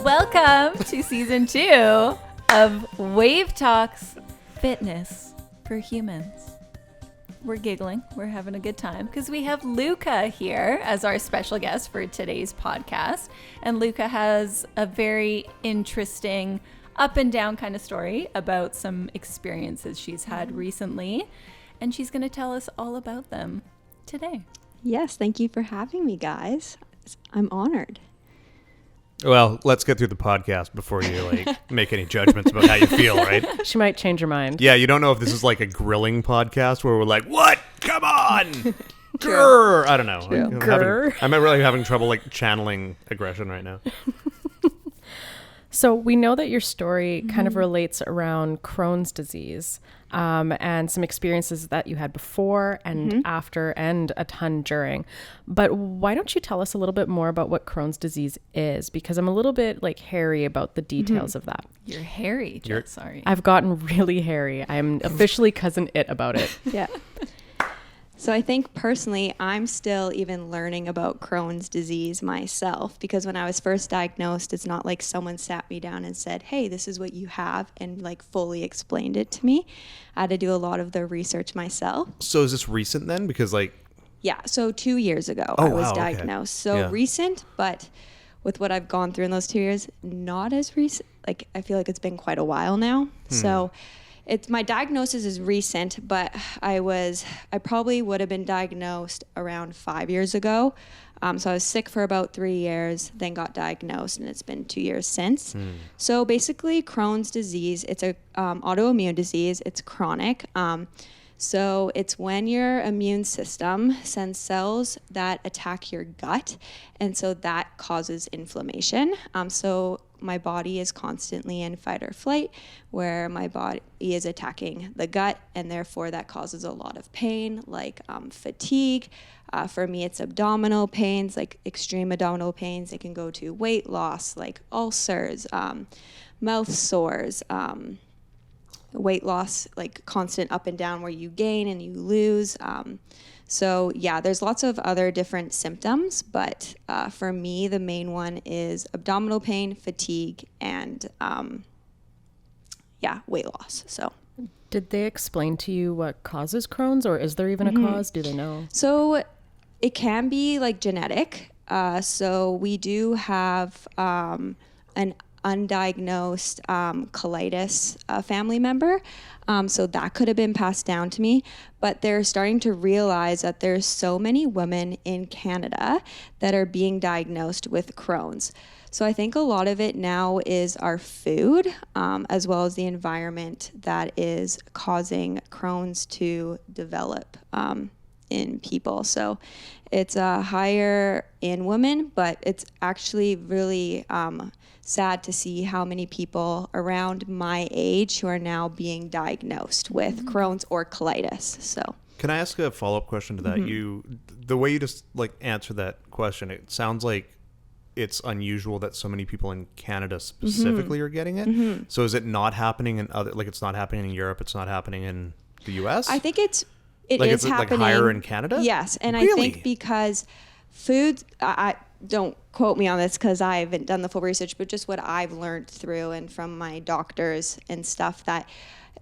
Welcome to season 2 of WaveTalks Fitness for Humans. We're giggling. We're having a good time because we have Luca here as our special guest for today's podcast. And Luca has a very interesting up and down kind of story about some experiences she's had recently. And she's going to tell us all about them today. Yes, thank you for having me, guys. I'm honored. Well, let's get through the podcast before you make any judgments about how you feel, right? She might change her mind. Yeah, you don't know if this is like a grilling podcast where we're like, "What? Come on!" Grr! I don't know. I'm really having trouble channeling aggression right now. So we know that your story kind of relates around Crohn's disease and some experiences that you had before and after and a ton during. But why don't you tell us a little bit more about what Crohn's disease is? Because I'm a little bit hairy about the details of that. You're hairy, Jet, sorry. I've gotten really hairy. I'm officially cousin it about it. Yeah. So I think personally, I'm still even learning about Crohn's disease myself, because when I was first diagnosed, it's not like someone sat me down and said, hey, this is what you have, and fully explained it to me. I had to do a lot of the research myself. So is this recent then? Because Yeah, so 2 years ago I was diagnosed. Okay. So recent, but with what I've gone through in those 2 years, not as recent. I feel like it's been quite a while now. So my diagnosis is recent, but I probably would have been diagnosed around 5 years ago. So I was sick for about 3 years, then got diagnosed, and it's been 2 years since. So basically, Crohn's disease, it's a autoimmune disease. It's chronic. So it's when your immune system sends cells that attack your gut, and so that causes inflammation. So my body is constantly in fight or flight, where my body is attacking the gut, and therefore that causes a lot of pain, fatigue. For me, it's abdominal pains, extreme abdominal pains. It can go to weight loss, ulcers, mouth sores, weight loss, constant up and down where you gain and you lose. So yeah, there's lots of other different symptoms, but for me, the main one is abdominal pain, fatigue, and weight loss. So did they explain to you what causes Crohn's, or is there even a cause? Do they know? So it can be genetic. So we do have an undiagnosed colitis family member. So that could have been passed down to me, but they're starting to realize that there's so many women in Canada that are being diagnosed with Crohn's. So I think a lot of it now is our food, as well as the environment that is causing Crohn's to develop in people. So it's higher in women, but it's actually really sad to see how many people around my age who are now being diagnosed with Crohn's or colitis. So can I ask a follow-up question to that? The way you just answer that question, it sounds like it's unusual that so many people in Canada specifically are getting it. So is it not happening in other, it's not happening in Europe, it's not happening in the US? I think it is happening. Higher in Canada? Yes, and really? I think because food, I don't quote me on this because I haven't done the full research, but just what I've learned through and from my doctors and stuff, that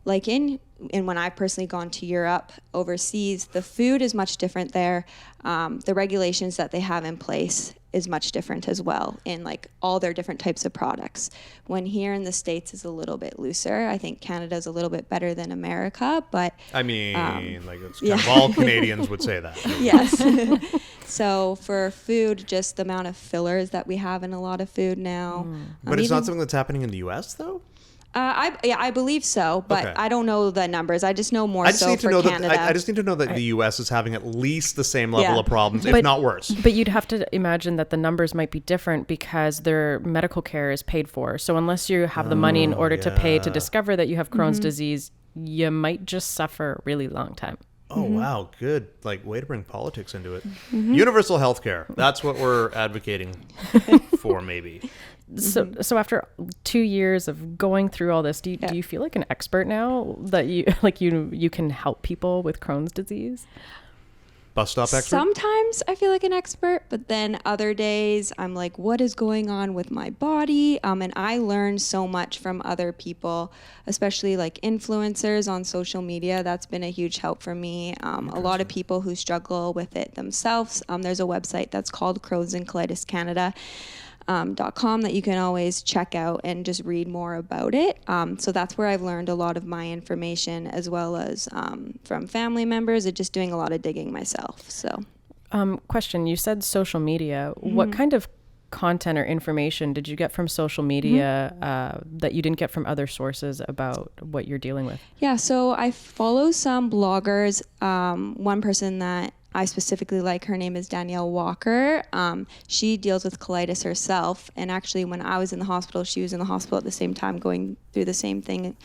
and when I've personally gone to Europe, overseas, the food is much different there. The regulations that they have in place is much different as well in all their different types of products. When here in the States is a little bit looser. I think Canada's a little bit better than America, but I mean, it's kind of all Canadians would say that. Yes. So for food, just the amount of fillers that we have in a lot of food now. But it's not something that's happening in the US though? I believe so, but okay. I don't know the numbers. I just know more so for Canada. I just need to know that the US is having at least the same level of problems, if not worse. But you'd have to imagine that the numbers might be different because their medical care is paid for. So unless you have the money in order to pay to discover that you have Crohn's disease, you might just suffer a really long time. Oh, wow. Good. Way to bring politics into it. Universal health care. That's what we're advocating for, maybe. So after 2 years of going through all this, do you feel like an expert now that you can help people with Crohn's disease? bus stop expert? Sometimes I feel like an expert, but then other days I'm like, what is going on with my body? And I learn so much from other people, especially like influencers on social media. That's been a huge help for me. A lot of people who struggle with it themselves. There's a website that's called Crohn's and Colitis Canada. .com that you can always check out and just read more about it. So that's where I've learned a lot of my information, as well as from family members, and just doing a lot of digging myself. So, question, you said social media. What kind of content or information did you get from social media that you didn't get from other sources about what you're dealing with? Yeah, so I follow some bloggers. One person that I specifically like, her name is Danielle Walker. She deals with colitis herself. And actually, when I was in the hospital, she was in the hospital at the same time going through the same thing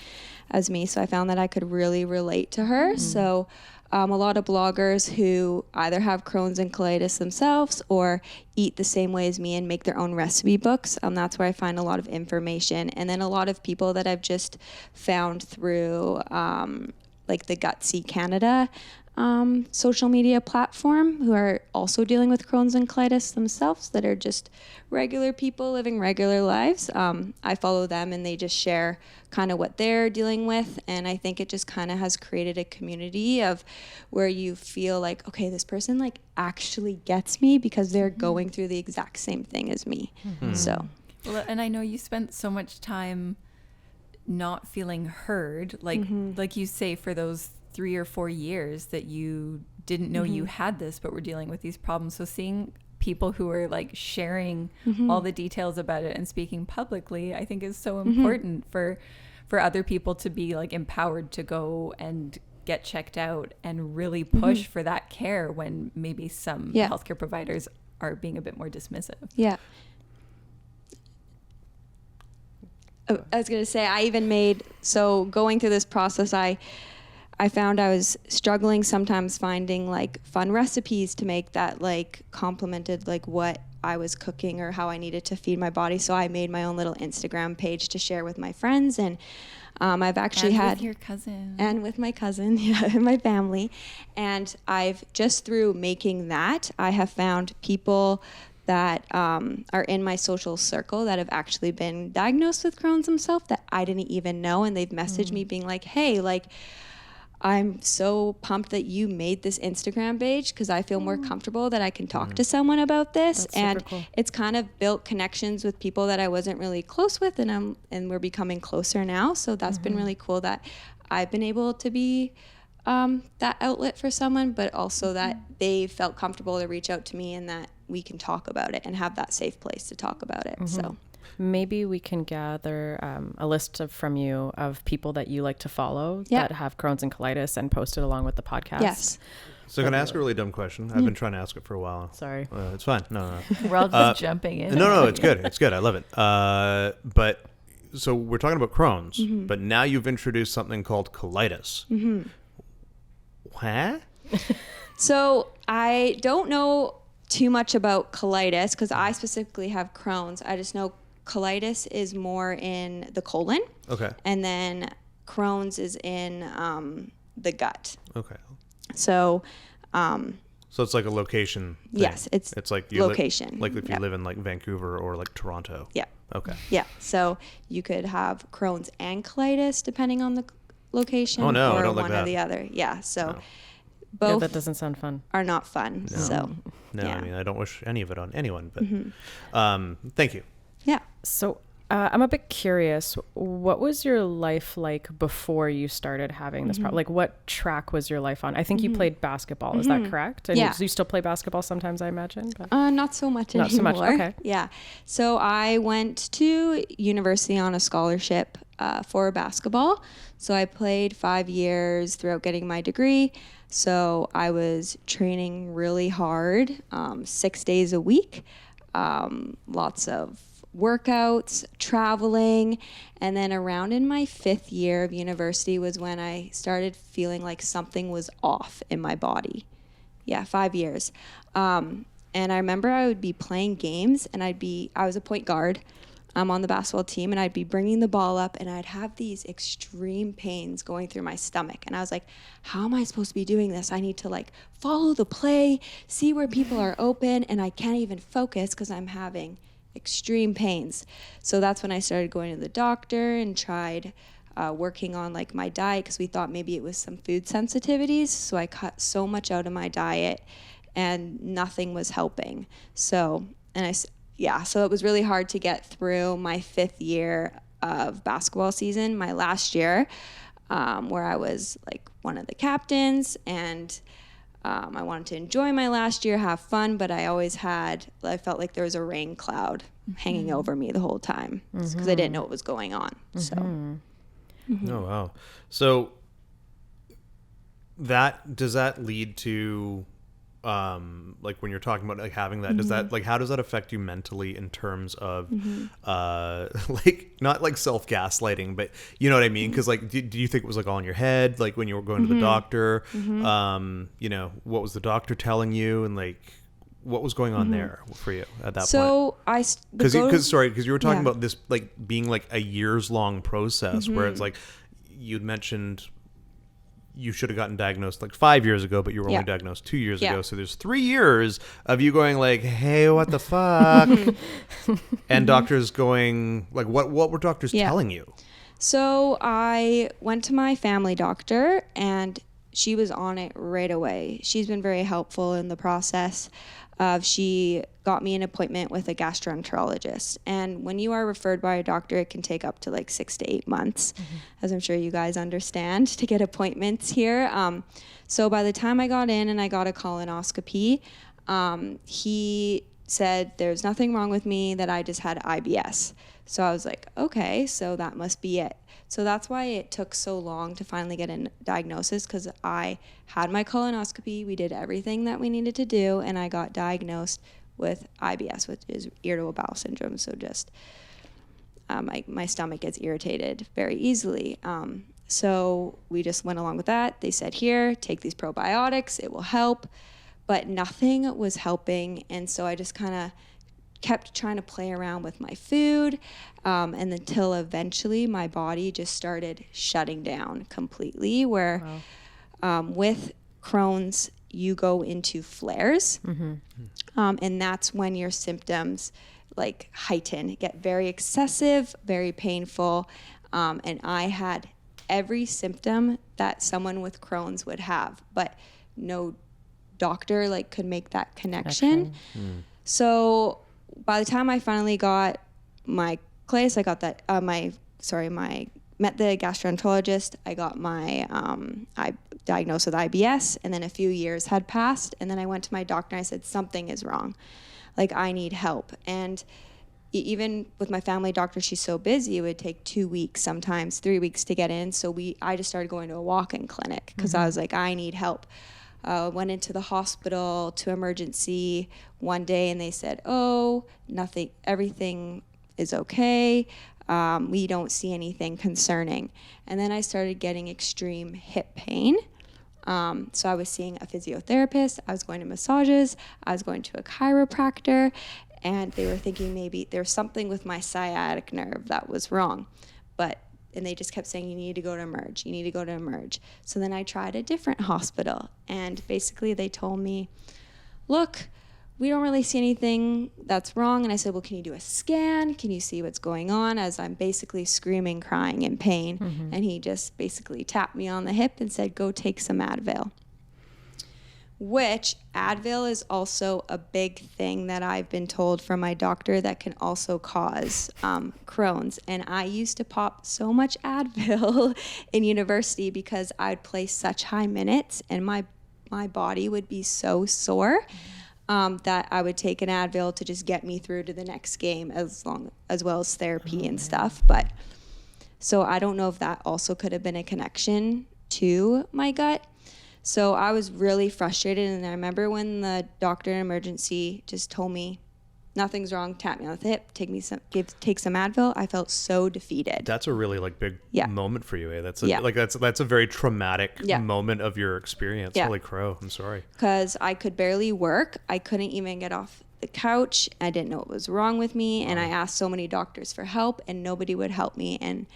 as me. So I found that I could really relate to her. So a lot of bloggers who either have Crohn's and colitis themselves or eat the same way as me and make their own recipe books. That's where I find a lot of information. And then a lot of people that I've just found through like the Gutsy Canada social media platform, who are also dealing with Crohn's and colitis themselves, that are just regular people living regular lives. I follow them and they just share kind of what they're dealing with. And I think it just kind of has created a community of where you feel like, okay, this person like actually gets me because they're going through the exact same thing as me. So, well, and I know you spent so much time not feeling heard, like you say, for those 3 or 4 years that you didn't know you had this, but were dealing with these problems. So seeing people who are like sharing all the details about it and speaking publicly, I think is so important for other people to be like empowered to go and get checked out and really push for that care when maybe some healthcare providers are being a bit more dismissive. Yeah. I was going to say, I even going through this process, I found I was struggling sometimes finding like fun recipes to make that like complemented like what I was cooking or how I needed to feed my body. So I made my own little Instagram page to share with my friends. And I've actually with your cousin. And with my cousin, and my family. And I've just through making that, I have found people that are in my social circle that have actually been diagnosed with Crohn's themselves that I didn't even know. And they've messaged me being like, hey, like, I'm so pumped that you made this Instagram page because I feel more comfortable that I can talk to someone about this. That's and super cool. It's kind of built connections with people that I wasn't really close with, and we're becoming closer now. So that's been really cool that I've been able to be that outlet for someone, but also that they felt comfortable to reach out to me and that we can talk about it and have that safe place to talk about it. So maybe we can gather a list from you of people that you like to follow that have Crohn's and colitis and post it along with the podcast. Yes. So can I ask a really dumb question? I've been trying to ask it for a while. Sorry. It's fine. No. We're all just jumping in. No, it's good. It's good. I love it. But so we're talking about Crohn's, but now you've introduced something called colitis. Huh? So I don't know too much about colitis because I specifically have Crohn's. I just know colitis is more in the colon. Okay. And then Crohn's is in the gut. Okay. So So it's like a location thing. Yes, it's like location. Like if you live in like Vancouver or like Toronto. Yeah. Okay. Yeah. So you could have Crohn's and colitis depending on the location. Oh, no, I or don't like one that. or the other. Yeah. So No. both that doesn't sound fun. are not fun. No. So No, yeah. I mean, I don't wish any of it on anyone, but thank you. Yeah. So I'm a bit curious. What was your life like before you started having this problem? Like, what track was your life on? I think you played basketball. Is that correct? And Yeah. you still play basketball sometimes, I imagine? But... Not so much Not so anymore. much, okay. Yeah. So I went to university on a scholarship for basketball. So I played 5 years throughout getting my degree. So I was training really hard, 6 days a week, lots of workouts, traveling. And then around in my 5th year of university was when I started feeling like something was off in my body. Yeah, 5 years. And I remember I would be playing games and I was a point guard. on the basketball team, and I'd be bringing the ball up, and I'd have these extreme pains going through my stomach. And I was like, how am I supposed to be doing this? I need to like follow the play, see where people are open, and I can't even focus because I'm having extreme pains. So that's when I started going to the doctor and tried working on like my diet, because we thought maybe it was some food sensitivities. So I cut so much out of my diet and nothing was helping. So it was really hard to get through my 5th year of basketball season, my last year, where I was like one of the captains, and I wanted to enjoy my last year, have fun, but I felt like there was a rain cloud hanging over me the whole time because I didn't know what was going on. So. Oh, wow. So does that lead to, like when you're talking about like having that, does that, like, how does that affect you mentally in terms of, like, not like self-gaslighting, but you know what I mean? Cause like, do you think it was like all in your head? Like when you were going to the doctor, you know, what was the doctor telling you, and like, what was going on there for you at that point? So because you were talking about this like being like a years long process where it's like you'd mentioned you should have gotten diagnosed like 5 years ago, but you were only diagnosed 2 years ago. So there's 3 years of you going like, hey, what the fuck? And doctors going like, what were doctors telling you? So I went to my family doctor, and she was on it right away. She's been very helpful in the process. She got me an appointment with a gastroenterologist. And when you are referred by a doctor, it can take up to like 6 to 8 months, as I'm sure you guys understand, to get appointments here. So by the time I got in and I got a colonoscopy, he said there's nothing wrong with me, that I just had IBS. So I was like, okay, so that must be it. So that's why it took so long to finally get a diagnosis, because I had my colonoscopy, we did everything that we needed to do, and I got diagnosed with IBS, which is irritable bowel syndrome. So just my stomach gets irritated very easily. So we just went along with that. They said, here, take these probiotics, it will help. But nothing was helping, and so I just kind of kept trying to play around with my food, and until eventually my body just started shutting down completely, where with Crohn's, you go into flares, and that's when your symptoms like heighten, get very excessive, very painful, and I had every symptom that someone with Crohn's would have, but no doctor like could make that connection. So by the time I finally got my place, I got that met the gastroenterologist. I got my I diagnosed with IBS, and then a few years had passed, and then I went to my doctor and I said, something is wrong, like I need help. And even with my family doctor, she's so busy, it would take 2 weeks, sometimes 3 weeks to get in. So I just started going to a walk-in clinic because I was like, I need help. Went into the hospital to emergency one day, and they said, oh, nothing, everything is okay. We don't see anything concerning. And then I started getting extreme hip pain. So I was seeing a physiotherapist, I was going to massages, I was going to a chiropractor, and they were thinking maybe there's something with my sciatic nerve that was wrong. And they just kept saying, you need to go to Emerge, you need to go to Emerge. So then I tried a different hospital, and basically they told me, look, we don't really see anything that's wrong. And I said, well, can you do a scan? Can you see what's going on? As I'm basically screaming, crying in pain. And he just basically tapped me on the hip and said, go take some Advil. Which Advil is also a big thing that I've been told from my doctor that can also cause Crohn's. And I used to pop so much Advil in university because I'd play such high minutes, and my body would be so sore that I would take an Advil to just get me through to the next game, as well as therapy and stuff. But so I don't know if that also could have been a connection to my gut. So I was really frustrated, and I remember when the doctor in emergency just told me, nothing's wrong, tap me on the hip, take some Advil. I felt so defeated. That's a really like big moment for you, eh? That's a very traumatic moment of your experience. Holy crow, I'm sorry. Because I could barely work. I couldn't even get off the couch. I didn't know what was wrong with me. And I asked so many doctors for help and nobody would help me. And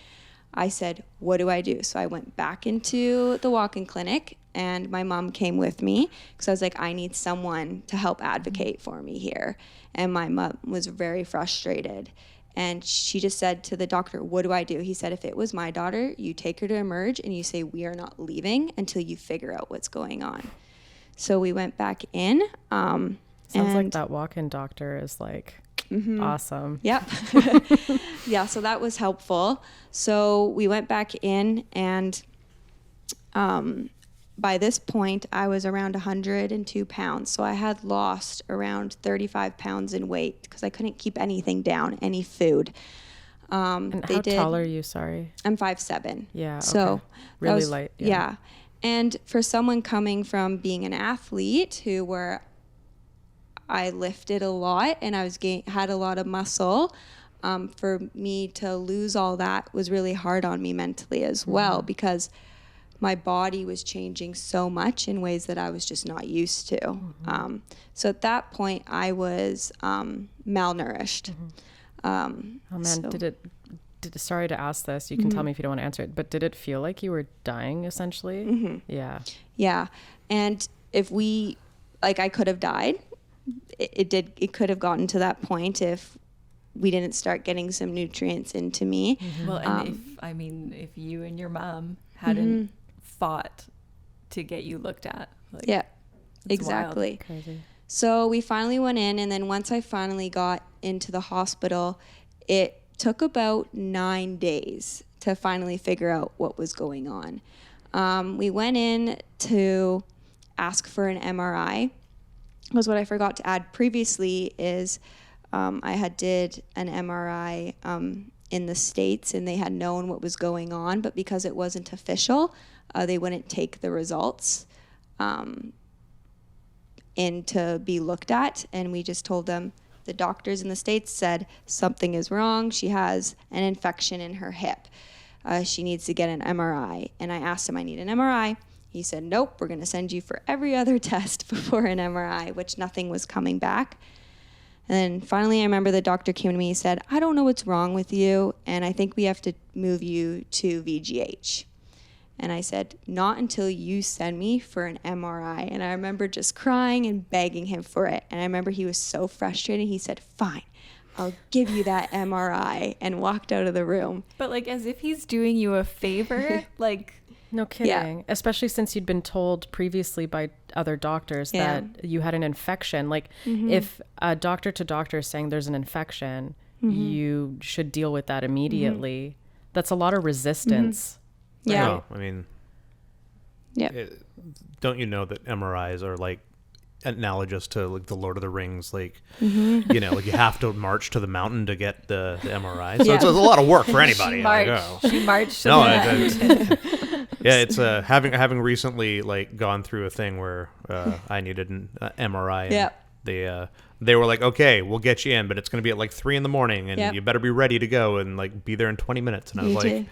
I said, what do I do? So I went back into the walk-in clinic and my mom came with me because I was like, I need someone to help advocate for me here. And my mom was very frustrated. And she just said to the doctor, what do I do? He said, if it was my daughter, you take her to Emerge and you say, we are not leaving until you figure out what's going on. So we went back in. Sounds like that walk-in doctor is like awesome. Yep. Yeah, so that was helpful. So we went back in and by this point, I was around 102 pounds. So I had lost around 35 pounds in weight because I couldn't keep anything down, any food. And how tall are you? Sorry. I'm 5'7". Yeah. Okay. So really light. Yeah. And for someone coming from being an athlete where I lifted a lot and I was had a lot of muscle, for me to lose all that was really hard on me mentally as well because my body was changing so much in ways that I was just not used to. So at that point, I was malnourished. Oh man, so. Sorry to ask this. You can tell me if you don't want to answer it, but did it feel like you were dying essentially? Yeah. Yeah. And if I could have died. It could have gotten to that point if we didn't start getting some nutrients into me. Well, and if you and your mom hadn't fought to get you looked at. Yeah, exactly. Crazy. So we finally went in, and then once I finally got into the hospital, it took about 9 days to finally figure out what was going on. We went in to ask for an MRI. Was what I forgot to add previously is I had did an MRI in the States and they had known what was going on, but because it wasn't official, they wouldn't take the results in to be looked at. And we just told them, the doctors in the States said something is wrong. She has an infection in her hip. She needs to get an MRI. And I asked him, I need an MRI. He said, nope, we're going to send you for every other test before an MRI, which nothing was coming back. And then finally, I remember the doctor came to me and said, I don't know what's wrong with you, and I think we have to move you to VGH. And I said, not until you send me for an MRI. And I remember just crying and begging him for it. And I remember he was so frustrated. He said, fine, I'll give you that MRI, and walked out of the room. But as if he's doing you a favor, No kidding. Yeah. Especially since you'd been told previously by other doctors that you had an infection. If a doctor to doctor is saying there's an infection, you should deal with that immediately. That's a lot of resistance. Yeah. No, don't you know that MRIs are analogous to the Lord of the Rings, you have to march to the mountain to get the MRI. So it's a lot of work for anybody. She marched to the yeah, it's having recently gone through a thing where I needed an MRI. And they were like, okay, we'll get you in, but it's going to be at 3 a.m. and you better be ready to go and be there in 20 minutes. And I was like,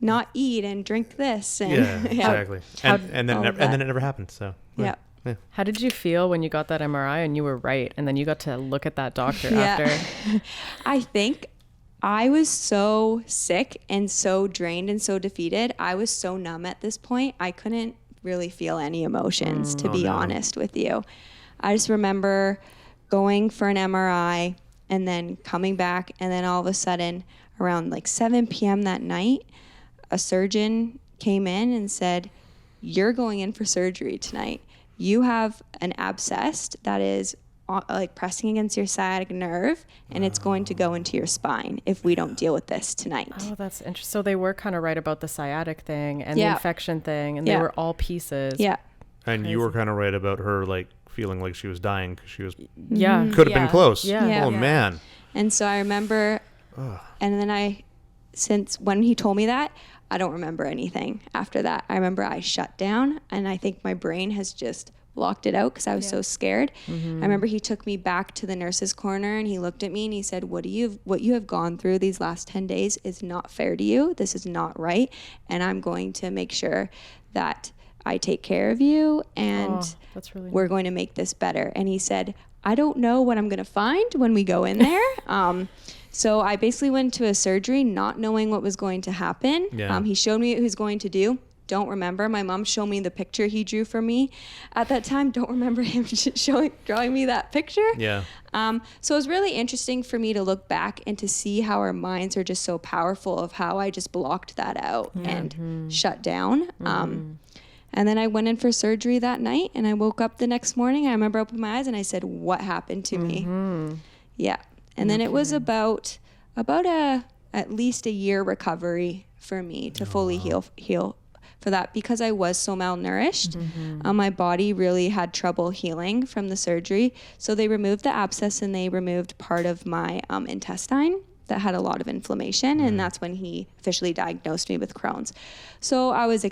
not eat and drink this. And exactly. And then it never happened. So yeah. How did you feel when you got that MRI and you were right, and then you got to look at that doctor after? I think I was so sick and so drained and so defeated. I was so numb at this point. I couldn't really feel any emotions, to be honest with you. I just remember going for an MRI and then coming back, and then all of a sudden around 7 p.m. that night, a surgeon came in and said, you're going in for surgery tonight. You have an abscess that is pressing against your sciatic nerve, and it's going to go into your spine if we don't deal with this tonight. Oh, that's interesting. So they were kind of right about the sciatic thing and the infection thing, and they were all pieces. Yeah. And you were kind of right about her feeling like she was dying because she was could have been close. Yeah. Oh man. And so I remember, and then since when he told me that, I don't remember anything after that. I remember I shut down, and I think my brain has just blocked it out because I was so scared. I remember he took me back to the nurse's corner, and he looked at me and he said, what you have gone through these last 10 days is not fair to you. This is not right. And I'm going to make sure that I take care of you, and that's really we're going to make this better. And he said, I don't know what I'm going to find when we go in there. So I basically went to a surgery not knowing what was going to happen. Yeah. He showed me what he was going to do. Don't remember. My mom showed me the picture he drew for me at that time. Don't remember him drawing me that picture. Yeah. So it was really interesting for me to look back and to see how our minds are just so powerful, of how I just blocked that out and shut down. And then I went in for surgery that night, and I woke up the next morning. I remember opening my eyes and I said, what happened to me? Yeah. And then it was about at least a year recovery for me to fully heal for that, because I was so malnourished. My body really had trouble healing from the surgery. So they removed the abscess and they removed part of my intestine that had a lot of inflammation. And that's when he officially diagnosed me with Crohn's. So I was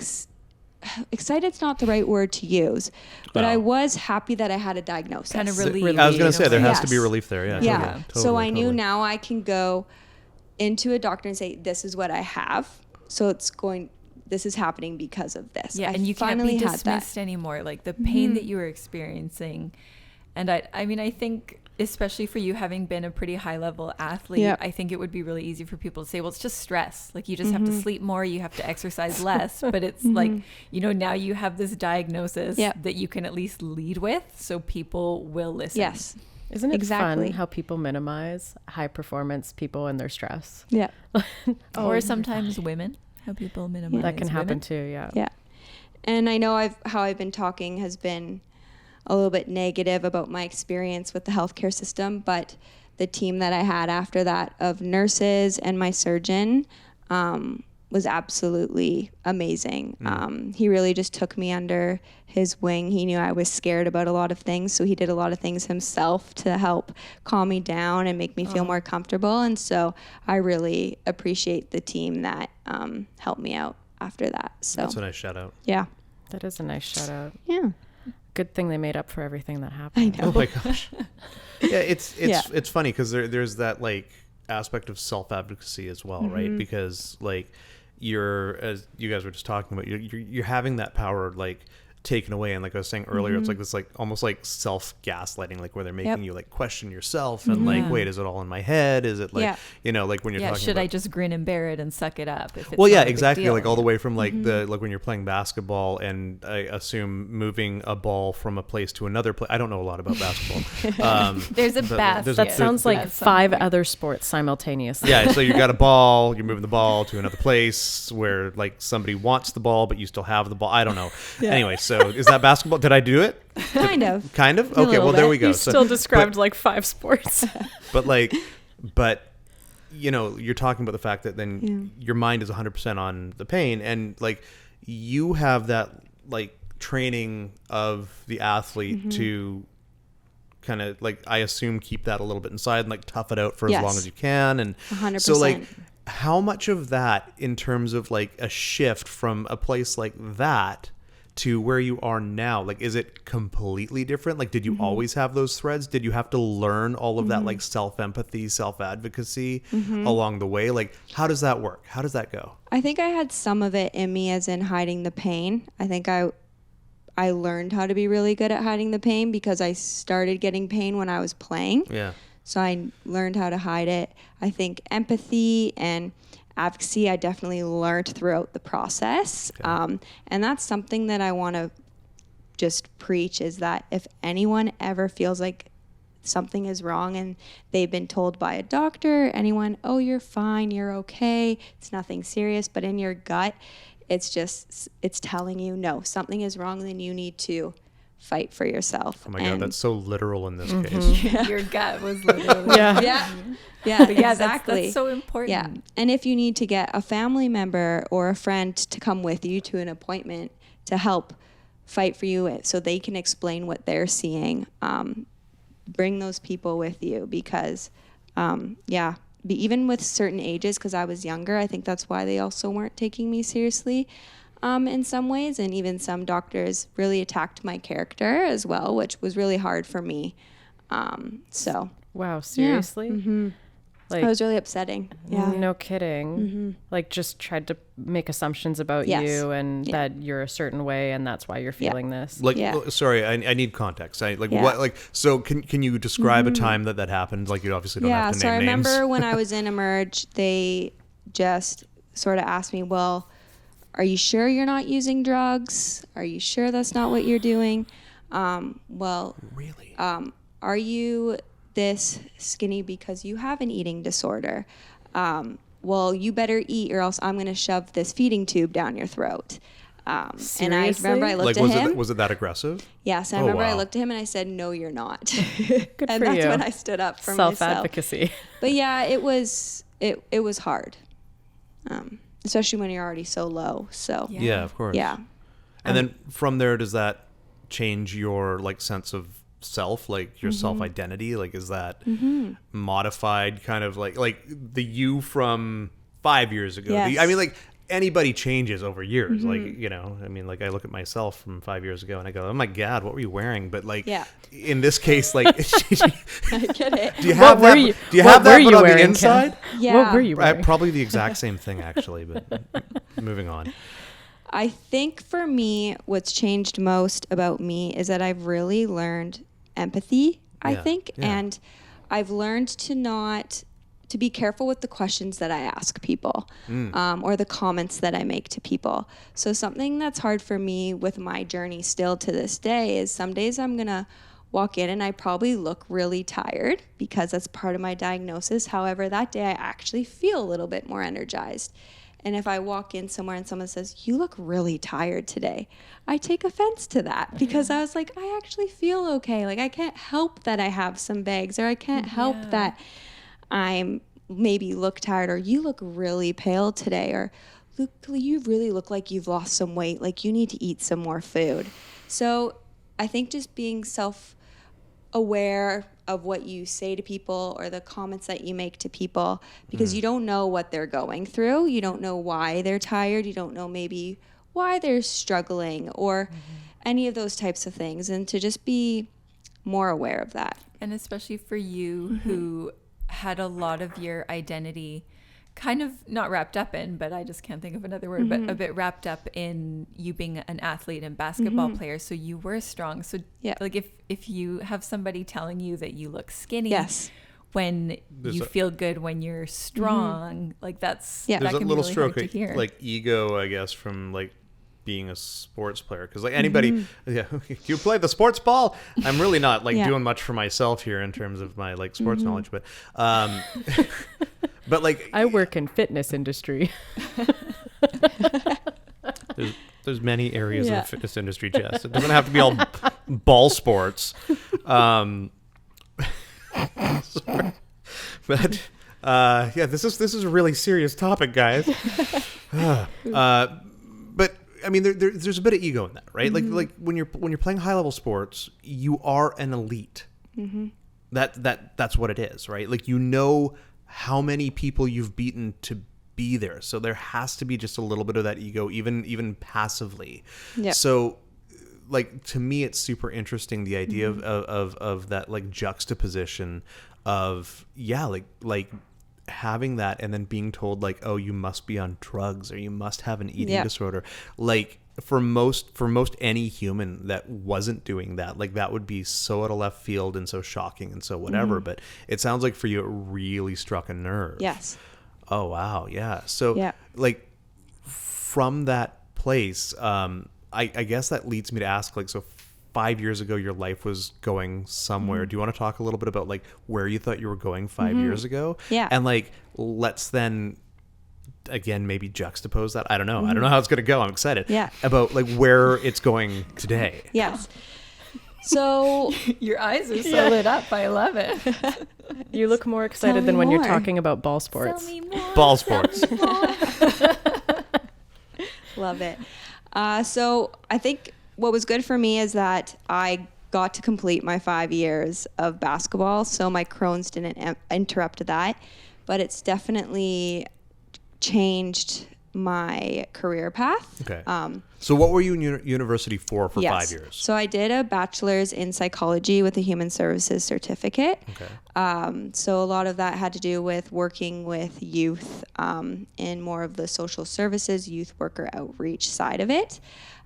excited's not the right word to use, but I was happy that I had a diagnosis. Kind of relief. I was going to say, there has Yes. to be relief there. Yeah. Totally, So I knew now I can go into a doctor and say, this is what I have. So this is happening because of this. Yeah, and you can't be dismissed anymore. Like the pain that you were experiencing. And I mean, I think especially for you having been a pretty high level athlete, I think it would be really easy for people to say, well, it's just stress. Like you just have to sleep more, you have to exercise less. But it's like, you know, now you have this diagnosis that you can at least lead with, so people will listen. Yes. Isn't it fun how people minimize high performance people and their stress? Yeah. Or sometimes women. How people minimize that can happen women. too. Yeah. And I know how I've been talking has been a little bit negative about my experience with the healthcare system, but the team that I had after that of nurses and my surgeon was absolutely amazing. He really just took me under his wing. He knew I was scared about a lot of things, so he did a lot of things himself to help calm me down and make me feel more comfortable. And so I really appreciate the team that helped me out after that. So that's a nice shout out. Yeah. That is a nice shout out. Yeah. Good thing they made up for everything that happened. I know. Oh my gosh. Yeah, it's funny because there's that like aspect of self-advocacy as well, right? Because like as you guys were just talking about, you're having that power like taken away, and like I was saying earlier, it's like this like almost like self-gaslighting, like where they're making you like question yourself and like, wait, is it all in my head? Is it like you know, like when you're talking should about, I just grin and bear it and suck it up if it's well, yeah, not a big exactly, deal? like all the way from like the like when you're playing basketball, and I assume moving a ball from a place to another place. I don't know a lot about basketball. There's a basket. That sounds like 5 other sports simultaneously. Yeah, so you got a ball, you're moving the ball to another place where like somebody wants the ball, but you still have the ball. I don't know. Anyway, so is that basketball? Did I do it? Kind of. Kind of? Okay, well, there we go. You still described like 5 sports. But you know, you're talking about the fact that then your mind is 100% on the pain, and like you have that like training of the athlete to kind of like, I assume, keep that a little bit inside and like tough it out for as long as you can. And 100%. So like, how much of that in terms of like a shift from a place like that to where you are now, like, is it completely different? Like, did you always have those threads? Did you have to learn all of that, like self-empathy, self-advocacy along the way? Like, how does that work? How does that go? I think I had some of it in me, as in hiding the pain. I think I learned how to be really good at hiding the pain because I started getting pain when I was playing. Yeah. So I learned how to hide it. I think empathy and advocacy I definitely learned throughout the process. Okay. And that's something that I want to just preach, is that if anyone ever feels like something is wrong and they've been told by a doctor, anyone, oh, you're fine, you're okay, it's nothing serious, but in your gut, it's telling you, no, something is wrong, then you need to fight for yourself. Oh my God, that's so literal in this case. Yeah. Your gut was literally. Yeah, exactly. That's so important. Yeah, and if you need to get a family member or a friend to come with you to an appointment to help fight for you so they can explain what they're seeing, bring those people with you, because, even with certain ages, because I was younger, I think that's why they also weren't taking me seriously. In some ways, and even some doctors really attacked my character as well, which was really hard for me. Wow, seriously? Yeah. Like, it was really upsetting. Yeah. No kidding. Like, just tried to make assumptions about you and that you're a certain way and that's why you're feeling this. Like, sorry, I need context. What, like, so can you describe a time that happened? Like, you obviously don't have to name names. Yeah, so I remember when I was in Emerge, they just sort of asked me, well, are you sure you're not using drugs? Are you sure that's not what you're doing? Really? Are you this skinny because you have an eating disorder? Well, you better eat or else I'm going to shove this feeding tube down your throat. And I remember I looked at him. Was it that that Yes, I remember I looked at him and I said, no, you're not. Good and for that's you. when I stood up for myself. Self-advocacy. But yeah, it was hard. Especially when you're already so low. So yeah, of course. Yeah. And then from there, does that change your like sense of self, like your self-identity? Like, is that modified kind of like the you from 5 years ago? Yes. I mean, like anybody changes over years. Like, you know, I mean, like I look at myself from 5 years ago and I go, oh my God, what were you wearing? But like, in this case, like, I get it. do you have that? Do you have that on the inside? Yeah. What were you wearing? Probably the exact same thing, actually. But moving on. I think for me, what's changed most about me is that I've really learned empathy, I think. Yeah. And I've learned to be careful with the questions that I ask people or the comments that I make to people. So something that's hard for me with my journey still to this day is some days I'm going to walk in and I probably look really tired because that's part of my diagnosis. However, that day I actually feel a little bit more energized. And if I walk in somewhere and someone says, you look really tired today, I take offense to that because I was like, I actually feel okay. Like I can't help that I have some bags or I can't help that I'm maybe look tired or you look really pale today or Luke, you really look like you've lost some weight. Like you need to eat some more food. So I think just being self-aware of what you say to people or the comments that you make to people because you don't know what they're going through. You don't know why they're tired. You don't know maybe why they're struggling or any of those types of things. And to just be more aware of that. And especially for you who had a lot of your identity kind of not wrapped up in, but I just can't think of another word, but a bit wrapped up in you being an athlete and basketball player. So you were strong. So like if you have somebody telling you that you look skinny when you feel good when you're strong, like that's, that there's can a little be really stroke hard to hear. like ego, I guess, from like being a sports player. Because like anybody, you play the sports ball? I'm really not like doing much for myself here in terms of my like sports knowledge, but but like I work in fitness industry. there's many areas of the fitness industry, Jess. It doesn't have to be all ball sports. But this is a really serious topic, guys. But I mean, there's a bit of ego in that, right? Like when you're playing high level sports, you are an elite. That's what it is, right? Like you know how many people you've beaten to be there, so there has to be just a little bit of that ego, even passively. So like to me, it's super interesting the idea of that like juxtaposition of like having that and then being told like, oh, you must be on drugs or you must have an eating disorder. Like for most any human that wasn't doing that, like that would be so out of left field and so shocking and so whatever. But it sounds like for you, it really struck a nerve. Yes. Oh, wow. Yeah. So like from that place, I guess that leads me to ask, like, so 5 years ago, your life was going somewhere. Do you want to talk a little bit about like where you thought you were going 5 years ago? Yeah. And like, let's then again, maybe juxtapose that. I don't know. I don't know how it's going to go. I'm excited about like where it's going today. Yes. So your eyes are so lit up. I love it. You look more excited than when you're talking about ball sports. Tell me more. Ball sports. Love it. So I think what was good for me is that I got to complete my 5 years of basketball. So my Crohn's didn't interrupt that, but it's definitely changed my career path. Okay. So what were you in university for Yes. 5 years? So I did a bachelor's in psychology with a human services certificate. Okay. So a lot of that had to do with working with youth in more of the social services, youth worker outreach side of it.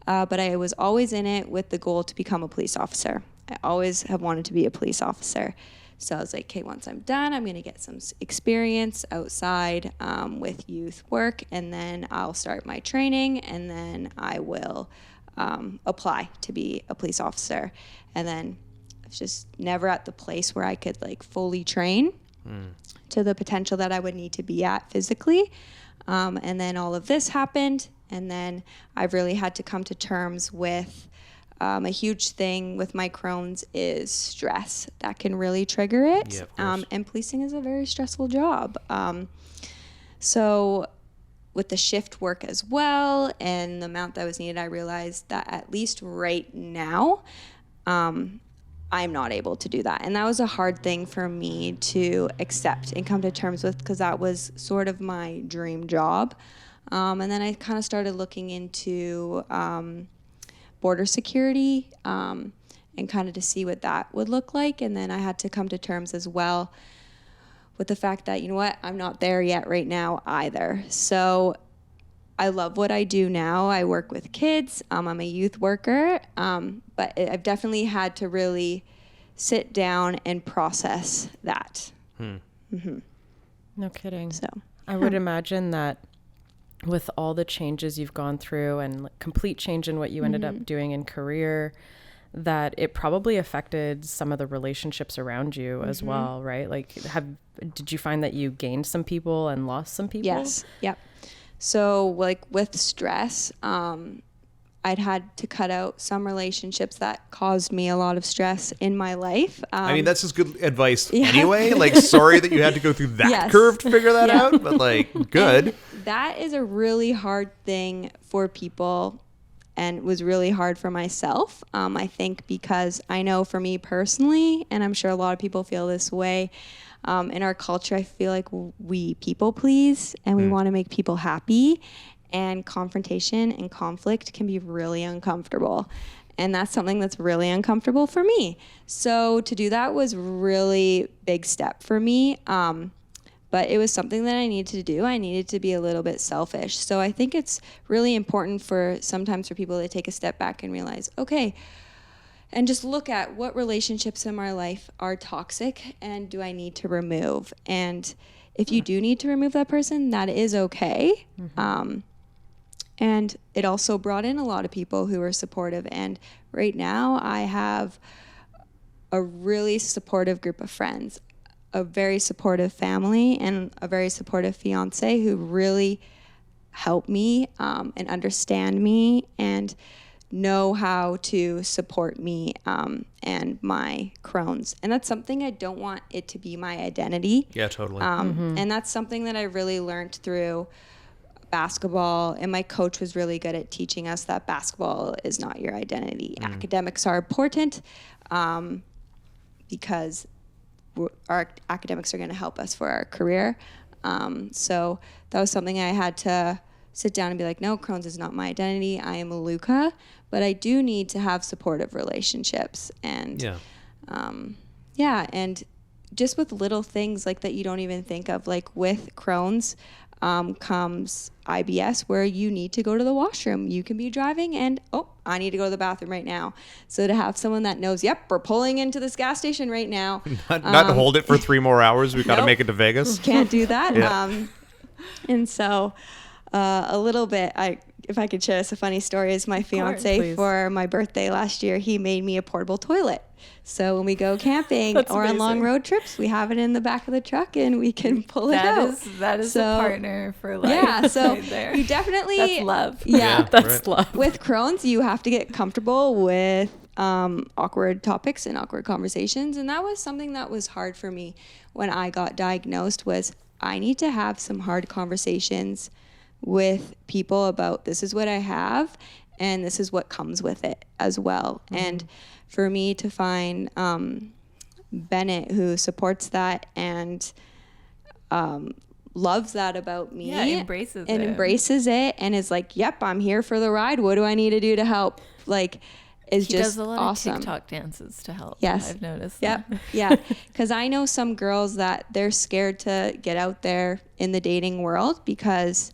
But I was always in it with the goal to become a police officer. I always have wanted to be a police officer. So I was like, okay, once I'm done, I'm going to get some experience outside with youth work, and then I'll start my training, and then I will apply to be a police officer. And then I was just never at the place where I could like fully train to the potential that I would need to be at physically. And then all of this happened, and then I've really had to come to terms with a huge thing with my Crohn's is stress. That can really trigger it. Yeah, of course. And policing is a very stressful job. So with the shift work as well and the amount that was needed, I realized that at least right now, I'm not able to do that. And that was a hard thing for me to accept and come to terms with, because that was sort of my dream job. And then I kind of started looking into border security and kind of to see what that would look like. And then I had to come to terms as well with the fact that, you know what, I'm not there yet right now either. So I love what I do now. I work with kids. I'm a youth worker. But I've definitely had to really sit down and process that. Mm-hmm. No kidding. So I would imagine that with all the changes you've gone through and complete change in what you ended up doing in career, that it probably affected some of the relationships around you as well, right? Like, did you find that you gained some people and lost some people? Yes. Yep. So like with stress, I'd had to cut out some relationships that caused me a lot of stress in my life. I mean, that's just good advice anyway. Like, sorry that you had to go through that curve to figure that out, but like, good. And that is a really hard thing for people, and it was really hard for myself. I think because I know for me personally, and I'm sure a lot of people feel this way, in our culture, I feel like we people please and we want to make people happy. And confrontation and conflict can be really uncomfortable. And that's something that's really uncomfortable for me. So to do that was really big step for me. But it was something that I needed to do. I needed to be a little bit selfish. So I think it's really important sometimes for people to take a step back and realize, okay, and just look at what relationships in my life are toxic and do I need to remove. And if you do need to remove that person, that is okay. And it also brought in a lot of people who are supportive. And right now I have a really supportive group of friends, a very supportive family, and a very supportive fiance who really help me and understand me and know how to support me and my Crohn's. And that's something I don't want it to be my identity. Yeah, totally. And that's something that I really learned through basketball, and my coach was really good at teaching us that basketball is not your identity. Academics are important because our academics are going to help us for our career. So that was something I had to sit down and be like, no, Crohn's is not my identity. I am a Luca, but I do need to have supportive relationships. And and just with little things like that you don't even think of, like with Crohn's, comes IBS, where you need to go to the washroom. You can be driving and, I need to go to the bathroom right now. So to have someone that knows, yep, we're pulling into this gas station right now. Not to hold it for 3 more hours. We've got to make it to Vegas. Can't do that. And so a little bit, if I could share this, a funny story is my fiance for my birthday last year, he made me a portable toilet. So when we go camping or on long road trips, we have it in the back of the truck and we can pull it out. That is a partner for life. Yeah, so right there. you definitely... That's love. Yeah, that's love. With Crohn's, you have to get comfortable with awkward topics and awkward conversations. And that was something that was hard for me when I got diagnosed, was I need to have some hard conversations with people about this is what I have and this is what comes with it as well. And for me to find Bennett who supports that and loves that about me. Yeah, embraces it and is like, yep, I'm here for the ride. What do I need to do to help? Like, is he just does a lot awesome. of TikTok dances to help. Yes. I've noticed Yep. that. Yeah. Because I know some girls that they're scared to get out there in the dating world because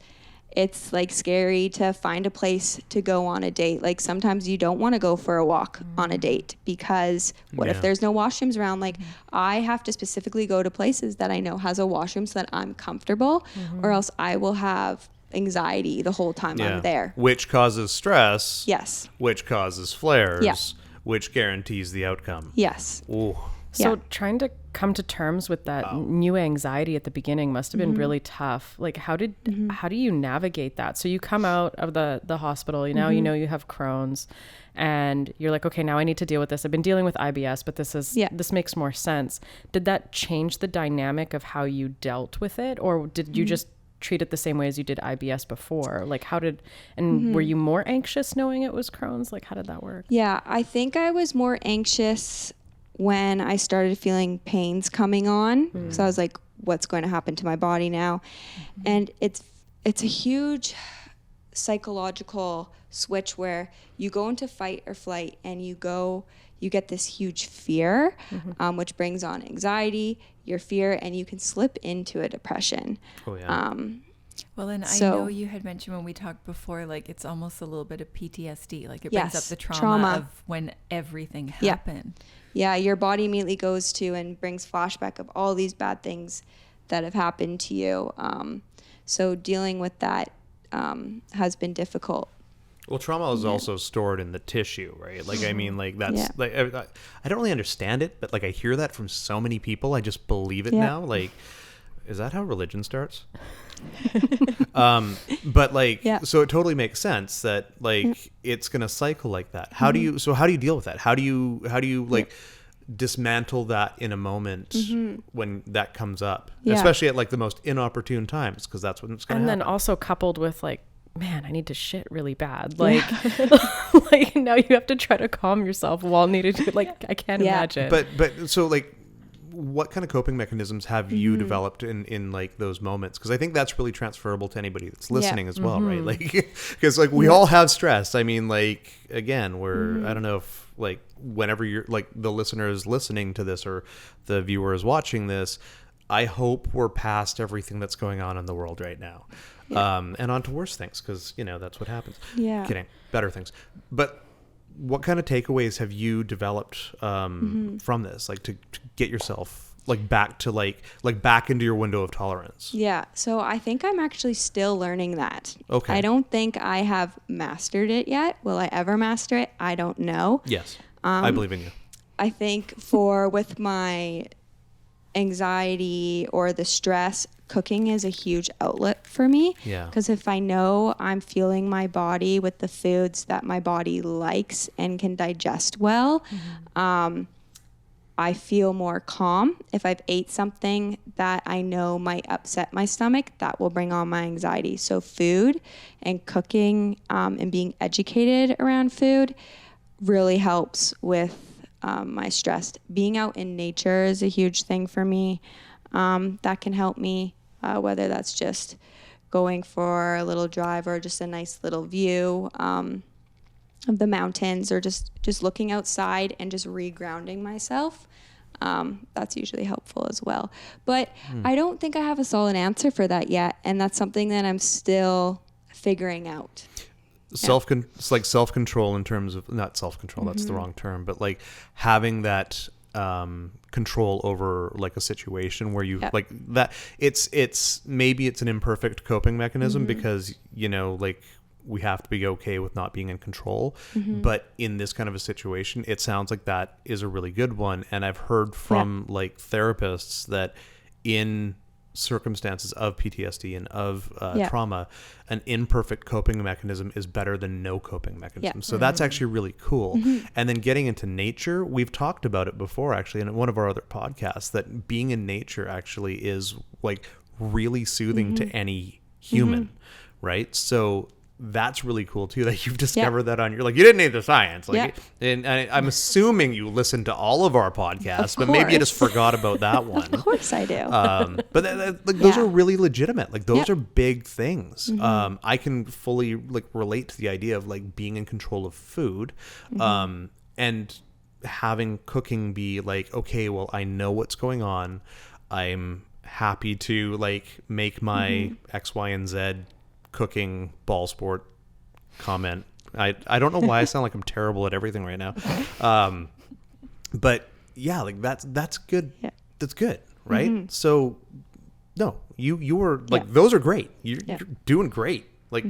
it's like scary to find a place to go on a date. Like sometimes you don't want to go for a walk on a date because what if there's no washrooms around? Like I have to specifically go to places that I know has a washroom so that I'm comfortable, or else I will have anxiety the whole time I'm there. Which causes stress. Yes. Which causes flares. Yeah. Which guarantees the outcome. Yes. Ooh. So trying to come to terms with that new anxiety at the beginning must have been really tough. Like how do you navigate that? So you come out of the hospital, you know you have Crohn's and you're like, okay, now I need to deal with this. I've been dealing with IBS, but this makes more sense. Did that change the dynamic of how you dealt with it, or did you just treat it the same way as you did IBS before? Like were you more anxious knowing it was Crohn's? Like how did that work? Yeah, I think I was more anxious when I started feeling pains coming on. So I was like, what's going to happen to my body now? And it's a huge psychological switch where you go into fight or flight and you get this huge fear, which brings on anxiety, your fear, and you can slip into a depression. Oh, yeah. Well, and I know you had mentioned when we talked before, like it's almost a little bit of PTSD. Like it brings up the trauma of when everything happened. Yeah, your body immediately goes to and brings flashback of all these bad things that have happened to you. So dealing with that has been difficult. Well, trauma is also stored in the tissue, right? Like, I mean, like that's like I don't really understand it, but like I hear that from so many people, I just believe it now. Like, is that how religion starts? But like, so it totally makes sense that like it's gonna cycle like that. How do you deal with that? How do you like dismantle that in a moment when that comes up, especially at like the most inopportune times, because that's when it's gonna happen. And then also coupled with like, man, I need to shit really bad. Like, like now you have to try to calm yourself while needing to, like, I can't imagine. But so like, what kind of coping mechanisms have you developed in like those moments? Because I think that's really transferable to anybody that's listening as well, right? Like, because like we all have stress. I mean, like, again, I don't know if like whenever you're like the listener is listening to this or the viewer is watching this, I hope we're past everything that's going on in the world right now. And on to worse things, because that's what happens. Kidding. Better things. But what kind of takeaways have you developed from this, like to get yourself like back to like back into your window of tolerance? So I think I'm actually still learning that. Okay. I don't think I have mastered it yet. Will I ever master it? I don't know. Yes. I believe in you. I think with my anxiety or the stress, cooking is a huge outlet for me. Because if I know I'm fueling my body with the foods that my body likes and can digest well, I feel more calm. If I've ate something that I know might upset my stomach, that will bring on my anxiety. So food and cooking and being educated around food really helps with my stress. Being out in nature is a huge thing for me. That can help me, whether that's just going for a little drive or just a nice little view of the mountains, or just looking outside and just regrounding myself. That's usually helpful as well. But I don't think I have a solid answer for that yet, and that's something that I'm still figuring out. It's like self-control in terms of, not self-control, that's the wrong term, but like having that control over like a situation where you like that it's maybe it's an imperfect coping mechanism because like we have to be okay with not being in control, but in this kind of a situation it sounds like that is a really good one. And I've heard from like therapists that in circumstances of PTSD and of trauma, an imperfect coping mechanism is better than no coping mechanism. So that's actually really cool. And then getting into nature, we've talked about it before actually in one of our other podcasts, that being in nature actually is like really soothing to any human, right? So that's really cool too, that you've discovered that on your, like, you didn't need the science. Like, and I'm assuming you listen to all of our podcasts, but maybe you just forgot about that one. Of course I do. But those are really legitimate. Like, those are big things. I can fully like relate to the idea of like being in control of food, and having cooking be like, okay, well, I know what's going on. I'm happy to like make my X, Y, and Z cooking ball sport comment. I don't know why I sound like I'm terrible at everything right now. But yeah, like that's good. Yeah. That's good. Right. So no, you were like, those are great. You're doing great. Like,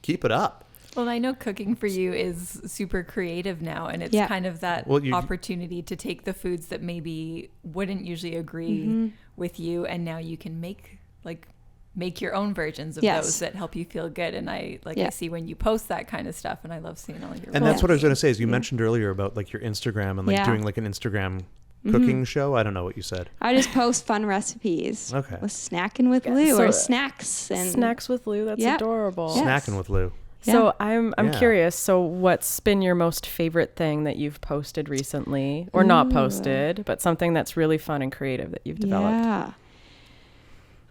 keep it up. Well, I know cooking for you is super creative now, and it's kind of that opportunity to take the foods that maybe wouldn't usually agree with you, and now you can make your own versions of those that help you feel good. And I see when you post that kind of stuff, and I love seeing all your. And that's what I was going to say. Is you mentioned earlier about like your Instagram and like doing like an Instagram cooking show. I don't know what you said. I just post fun recipes. Okay. With Snacking with Lou, or snacks and Snacks with Lou. That's adorable. Snacking with Lou. So I'm curious. So what's been your most favorite thing that you've posted recently, or not posted, but something that's really fun and creative that you've developed? Yeah.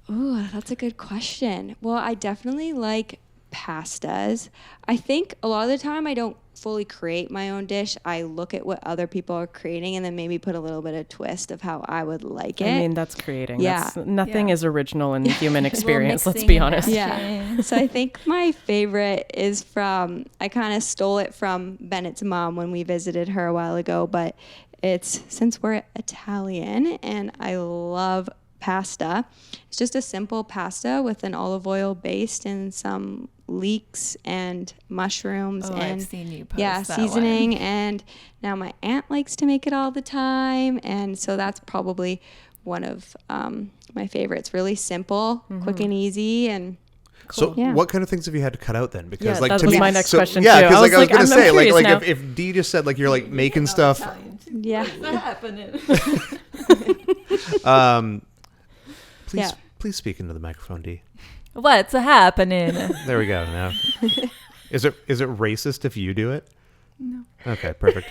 Oh, that's a good question. Well, I definitely like pastas. I think a lot of the time I don't fully create my own dish. I look at what other people are creating and then maybe put a little bit of twist of how I would like it. I mean, that's creating. Yeah. Nothing is original in the human experience, let's be honest. Yeah. So I think my favorite is I kind of stole it from Bennett's mom when we visited her a while ago, but since we're Italian and I love pasta. It's just a simple pasta with an olive oil based and some leeks and mushrooms and I've seen you post that seasoning one. And now my aunt likes to make it all the time, and so that's probably one of my favorites. Really simple, quick and easy, and cool. So what kind of things have you had to cut out then? Because like that to was me, my next question too. Yeah, because like I was gonna say, like now. if Dee just said like you're like making stuff. Yeah. What's happening? Please speak into the microphone, Dee. What's happening? There we go. Now, is it racist if you do it? No. Okay, perfect.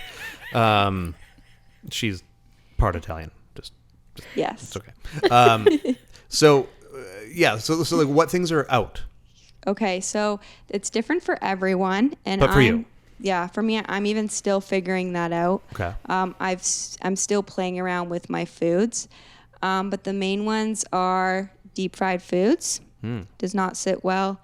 She's part Italian. Just yes, it's okay. So like, what things are out? Okay, so it's different for everyone, and but for you. Yeah, for me, I'm even still figuring that out. Okay. I'm still playing around with my foods, but the main ones are deep fried foods. Does not sit well.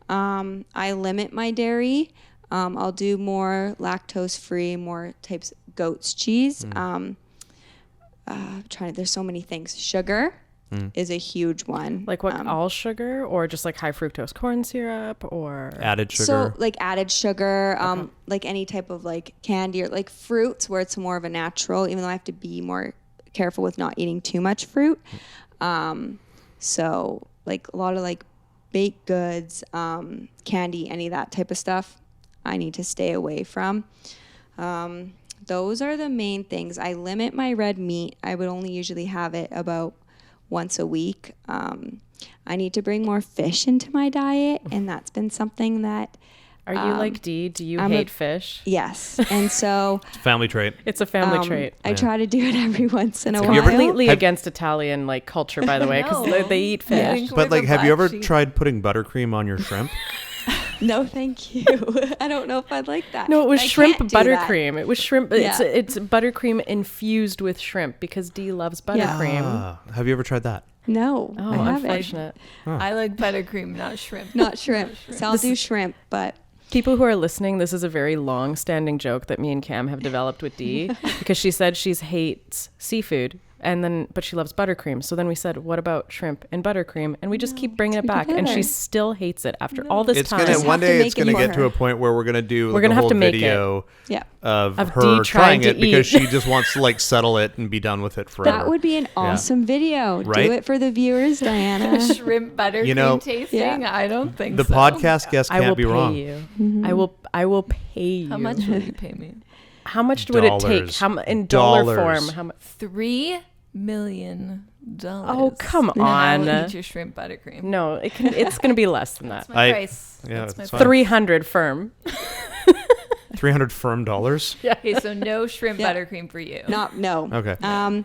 I limit my dairy. I'll do more lactose free, more types of goat's cheese. There's so many things. Sugar is a huge one. Like what, all sugar, or just like high fructose corn syrup, or added sugar? So like added sugar, like any type of like candy or like fruits where it's more of a natural, even though I have to be more careful with not eating too much fruit. So like a lot of like baked goods, candy, any of that type of stuff, I need to stay away from. Those are the main things. I limit my red meat. I would only usually have it about once a week. I need to bring more fish into my diet, and that's been something that... Are you like Dee? Do you hate fish? Yes. And so... It's a family trait. It's a family trait. I try to do it every once in a while. You're completely against Italian like culture, by the way, because they eat fish. But like, have you ever tried putting buttercream on your shrimp? No, thank you. I don't know if I'd like that. No, it was shrimp buttercream. It was shrimp. Yeah. It's buttercream infused with shrimp because Dee loves buttercream. Yeah. Have you ever tried that? No, I haven't. Unfortunate. I like buttercream, not shrimp. Not shrimp. So I'll do shrimp, but... People who are listening, this is a very long-standing joke that me and Cam have developed with Dee because she said she hates seafood, but she loves buttercream. So then we said, what about shrimp and buttercream? And we just keep bringing it back, and she still hates it after all this time. One day it's gonna get to a point where we're gonna do the whole video of her Dee trying it because she just wants to like settle it and be done with it forever. That would be an awesome video. Right? Do it for the viewers, Diana. Shrimp buttercream tasting? Yeah. I don't think the podcast guest can't be wrong. You. I will pay you. How much will you pay me? How much would it take? In dollar form? How much? 3 million. Oh, come on. I'll eat your shrimp buttercream. No, it's going to be less than that. That's my price. Yeah, That's my it's price. 300 firm. $300 firm dollars. Yeah. Okay, so no shrimp buttercream for you. No. Okay.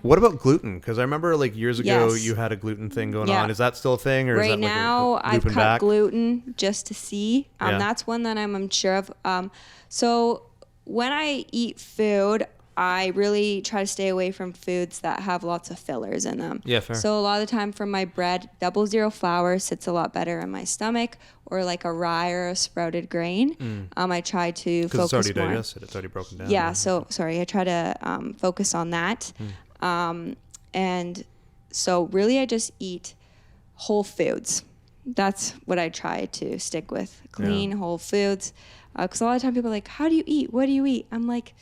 What about gluten? Because I remember like years ago Yes. you had a gluten thing going Yeah. on. Is that still a thing, or is Right that like now, a I've cut back? gluten just to see. Yeah. That's one that I'm unsure of. So when I eat food, I really try to stay away from foods that have lots of fillers in them. Yeah, fair. So a lot of the time for my bread, 00 flour sits a lot better in my stomach, or like a rye or a sprouted grain. I try to Because focus it's already more. digested. It's already broken down. Yeah, so sorry, I try to focus on that. And so really I just eat whole foods. That's what I try to stick with. Clean, whole foods. Because a lot of times people are like, how do you eat? What do you eat? I'm like,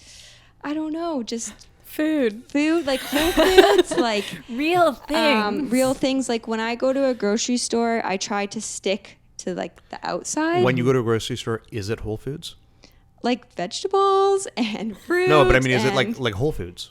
I don't know, just Food. like whole foods, like Real things. real things. Like when I go to a grocery store, I try to stick to like the outside. When you go to a grocery store, is it Whole Foods? Like vegetables and fruit. No, but I mean, is it and- like Whole Foods?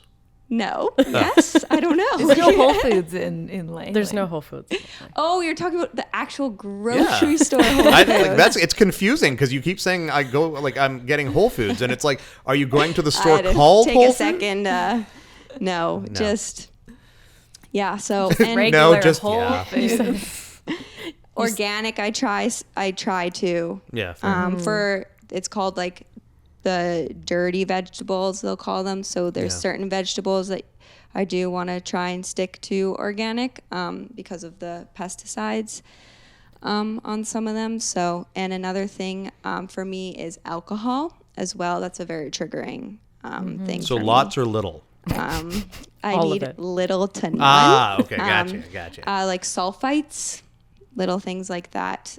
No. Yes. I don't know. There's no Whole Foods in Langley. There's no Whole Foods. Oh, you're talking about the actual grocery store. Whole I Foods. like it's confusing because you keep saying I'm getting Whole Foods, and it's like, are you going to the I store had to called take Whole a Foods? second. No, just yeah. So and regular just- Whole yeah. Foods. organic. I try to. Yeah. Fair. For it's called like the dirty vegetables, they'll call them. So there's Yeah. certain vegetables that I do want to try and stick to organic because of the pesticides on some of them. So, and another thing for me is alcohol as well. That's a very triggering thing. So for lots me. or little? I All of need it. little to none. Ah, okay, gotcha. Like sulfites, little things like that.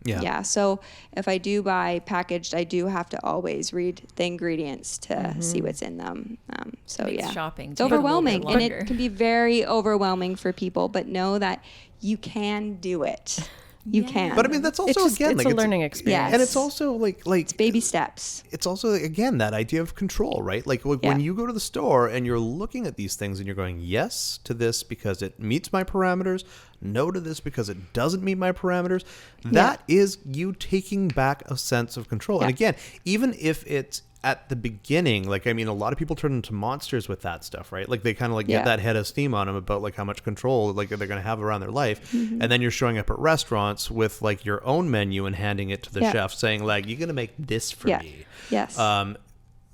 Yeah. So if I do buy packaged, I do have to always read the ingredients to see what's in them. So Makes yeah, shopping it's take a little bit overwhelming, and longer. it can be very overwhelming for people. But know that you can do it. You can. But I mean, that's also It's again a like learning experience. and it's also like baby steps. it's also again that idea of control, right? Like when Yeah. you go to the store and you're looking at these things and you're going yes to this because it meets my parameters, no to this because it doesn't meet my parameters. That is you taking back a sense of control. And again, even if it's at the beginning, like, I mean, a lot of people turn into monsters with that stuff, right? Like they kind of like get that head of steam on them about like how much control like they're going to have around their life. And then you're showing up at restaurants with like your own menu and handing it to the chef saying like, you're going to make this for me. Yes.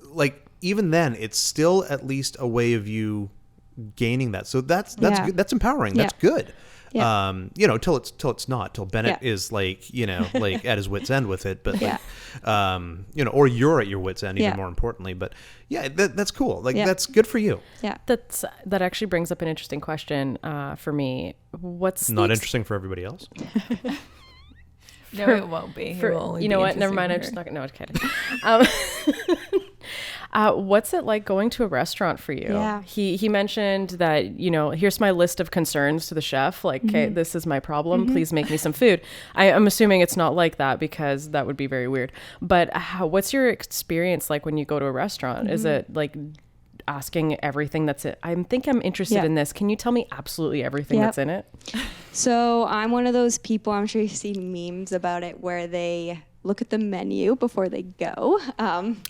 Like even then it's still at least a way of you gaining that. So that's good. That's empowering. That's good. Yeah. Till it's not, till Bennett is like, like at his wit's end with it, but like, or you're at your wit's end even more importantly, but that's cool. Like that's good for you. Yeah. That actually brings up an interesting question for me. What's Not interesting for everybody else. No, it won't be. It will only you be know what? Never interesting mind. for I'm just her. not gonna. No, I'm kidding. What's it like going to a restaurant for you? Yeah. He mentioned that, here's my list of concerns to the chef. Like, okay, this is my problem. Please make me some food. I'm assuming it's not like that because that would be very weird. But what's your experience like when you go to a restaurant? Is it like asking everything that's it? I'm interested in this. Can you tell me absolutely everything that's in it? So I'm one of those people, I'm sure you've seen memes about it, where they look at the menu before they go.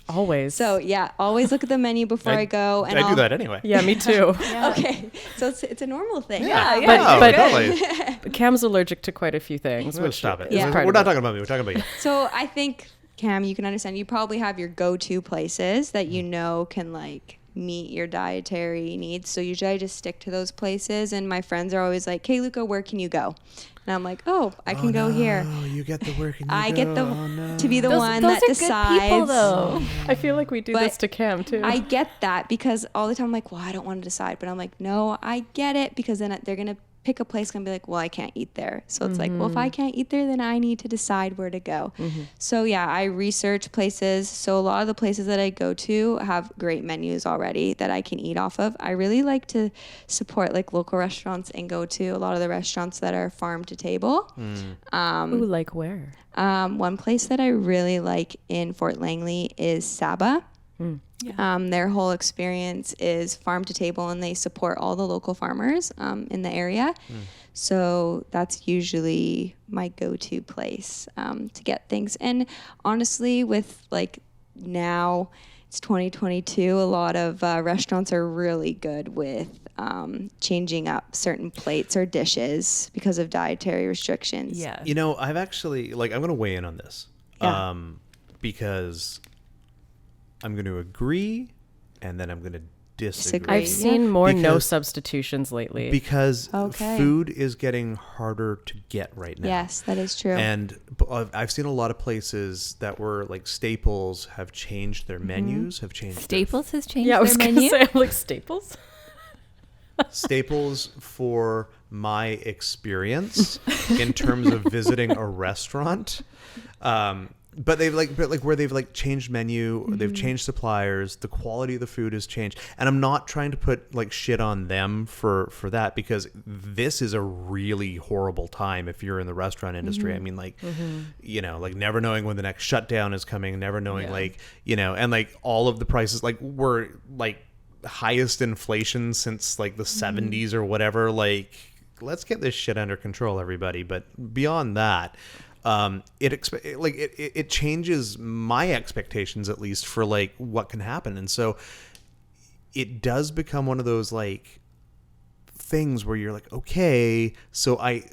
Always. So yeah, always look at the menu before I go. And I do that anyway. Yeah, me too. Okay, so it's a normal thing. Yeah. But totally. Cam's allergic to quite a few things. Let's stop it. Yeah. We're not talking about me. We're talking about you. So I think, Cam, you can understand, you probably have your go-to places that you know can like meet your dietary needs. So usually I just stick to those places. And my friends are always like, "Hey, Luca, where can you go?" And I'm like, "Oh, I can go here." Oh, you get the work. I get to be the one Those that are decides. good people, though. I feel like we do But this to Cam too. I get that because all the time I'm like, well, I don't want to decide. But I'm like, no, I get it, because then they're going to pick a place and be like, well, I can't eat there. So it's like, well, if I can't eat there, then I need to decide where to go. So yeah, I research places. So a lot of the places that I go to have great menus already that I can eat off of. I really like to support like local restaurants and go to a lot of the restaurants that are farm to table. Ooh, like where? One place that I really like in Fort Langley is Saba. Their whole experience is farm to table, and they support all the local farmers in the area. So that's usually my go-to place to get things. And honestly, with like now it's 2022, a lot of restaurants are really good with changing up certain plates or dishes because of dietary restrictions. Yeah. You know, I've actually, like, I'm going to weigh in on this because I'm going to agree and then I'm going to disagree. I've seen more no substitutions lately. Because food is getting harder to get right now. Yes, that is true. And I've seen a lot of places that were like Staples have changed their menus, have changed Staples has changed Yeah, I was their going to menu. say, I'm like, Staples? Staples for my experience in terms of visiting a restaurant. But they've where they've like changed menu, they've changed suppliers, the quality of the food has changed. And I'm not trying to put like shit on them for that, because this is a really horrible time if you're in the restaurant industry. I mean, like, you know, like never knowing when the next shutdown is coming, never knowing like, you know, and like all of the prices like were like highest inflation since like the 70s or whatever. Like, let's get this shit under control, everybody. But beyond that, it changes my expectations, at least, for like what can happen. And so it does become one of those like things where you're like, okay, so I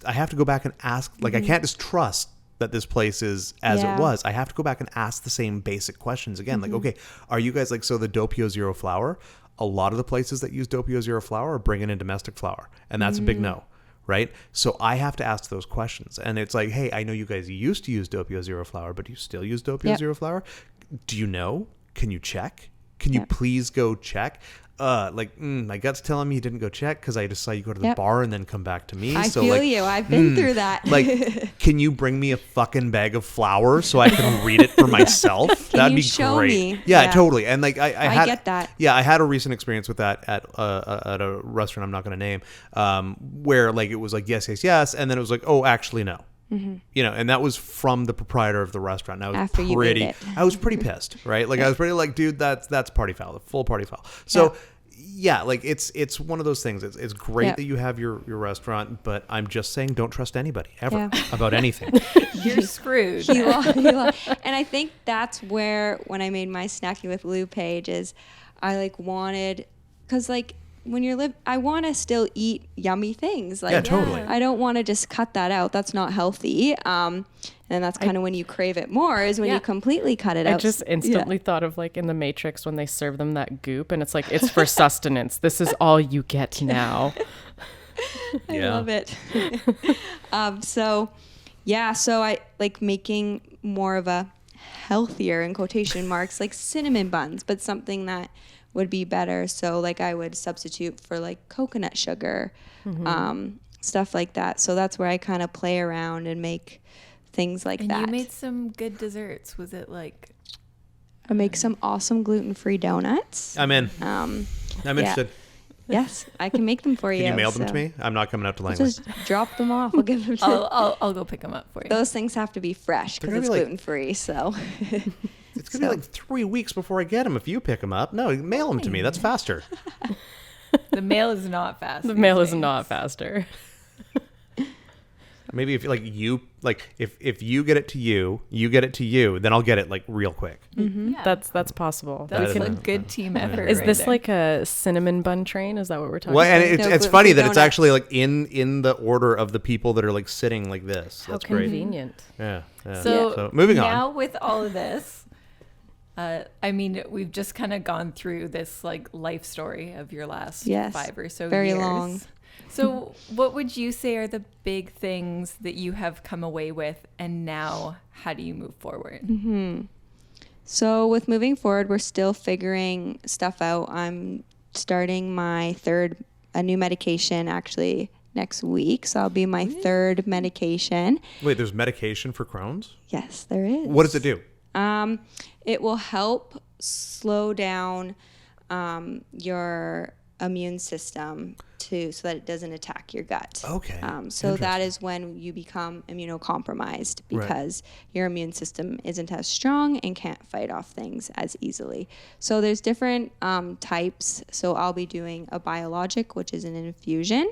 have to go back and ask, like, I can't just trust that this place is as it was. I have to go back and ask the same basic questions again. Like, okay, are you guys like, so the Doppio Zero flour, a lot of the places that use Doppio Zero flour are bringing in domestic flour, and that's a big no. Right? So I have to ask those questions. And it's like, hey, I know you guys used to use Doppio Zero flour, but do you still use Doppio Zero flour? Do you know? Can you check? Can you please go check? My gut's telling me you didn't go check because I just saw you go to the bar and then come back to me. I feel you. I've been through that. Like, can you bring me a fucking bag of flour so I can read it for myself? That'd be show great. me? Yeah, totally. And like I get that. Yeah, I had a recent experience with that at a restaurant I'm not going to name, where like it was like yes, and then it was like, oh, actually no. You know, and that was from the proprietor of the restaurant. And I was pretty pissed, right? Like I was pretty like, dude, that's party foul, full party foul. So yeah, like it's one of those things. It's great that you have your restaurant, but I'm just saying, don't trust anybody ever about anything. You're screwed. You are. And I think that's where, when I made my Snacking with Lou page, is I like wanted, because like when you're I want to still eat yummy things. Like, totally. I don't want to just cut that out. That's not healthy. And that's kind of when you crave it more, is when you completely cut it out. I just instantly thought of like in the Matrix when they serve them that goop and it's like, it's for sustenance. This is all you get now. I love it. So I like making more of a healthier, in quotation marks, like cinnamon buns, but something that would be better. So like I would substitute for like coconut sugar, stuff like that. So that's where I kind of play around and make things like that. And you made some good desserts. Was it like? I make some awesome gluten-free donuts. I'm in. I'm interested. Yes, I can make them for you. Can you mail them to me? I'm not coming out to Langley. Just drop them off. I'll give them to I'll go pick them up for you. Those things have to be fresh because it's gluten-free. So it's going to be like 3 weeks before I get them if you pick them up. No, mail them to me. That's faster. The mail is not fast. The mail is not faster. Maybe if if you get it to you, then I'll get it like real quick. Yeah. That's possible. That's a good team effort. Is right this there. like a cinnamon bun train? Is that what we're talking Well, about? and it's funny that it's actually like in the order of the people that are like sitting like this. That's How convenient. great. Yeah. So moving on. Now with all of this, I mean, we've just kind of gone through this like life story of your last 5 or so very years. long. So what would you say are the big things that you have come away with, and now how do you move forward? So with moving forward, we're still figuring stuff out. I'm starting a new medication actually next week. So I'll be my third medication. Wait, there's medication for Crohn's? Yes, there is. What does it do? It will help slow down your immune system so that it doesn't attack your gut. Okay. So that is when you become immunocompromised, because your immune system isn't as strong and can't fight off things as easily. So there's different types. So I'll be doing a biologic, which is an infusion.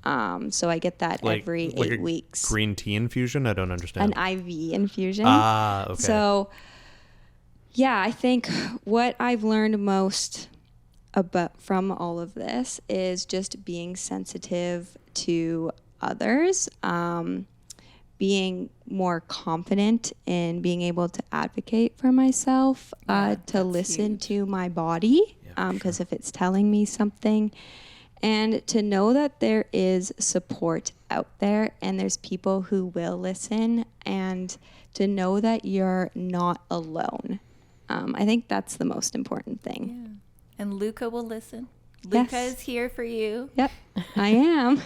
So I get that every 8 weeks. Green tea infusion? I don't understand. An IV infusion. Okay. So yeah, I think what I've learned most from all of this is just being sensitive to others, being more confident in being able to advocate for myself, to listen to my body, because if it's telling me something, and to know that there is support out there and there's people who will listen, and to know that you're not alone. I think that's the most important thing. Yeah. And Luca will listen. Luca is here for you. Yep, I am.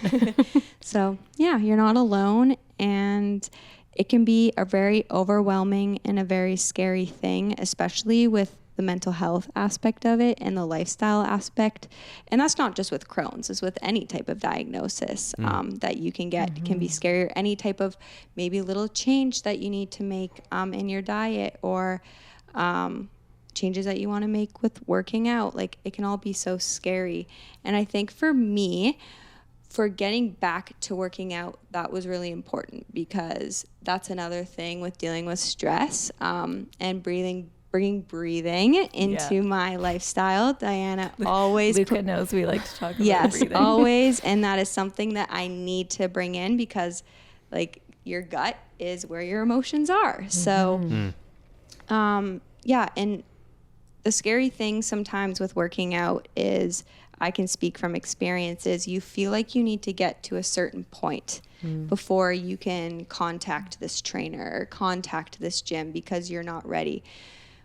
So, yeah, you're not alone. And it can be a very overwhelming and a very scary thing, especially with the mental health aspect of it and the lifestyle aspect. And that's not just with Crohn's. It's with any type of diagnosis that you can get. It can be scary. Or any type of maybe little change that you need to make in your diet, or changes that you want to make with working out. Like, it can all be so scary. And I think for me, for getting back to working out, that was really important, because that's another thing with dealing with stress, and bringing breathing into my lifestyle. Diana always... Luca knows we like to talk about breathing. Yes, always. And that is something that I need to bring in, because like, your gut is where your emotions are. So, yeah. And the scary thing sometimes with working out is, I can speak from experiences, you feel like you need to get to a certain point before you can contact this trainer or contact this gym, because you're not ready.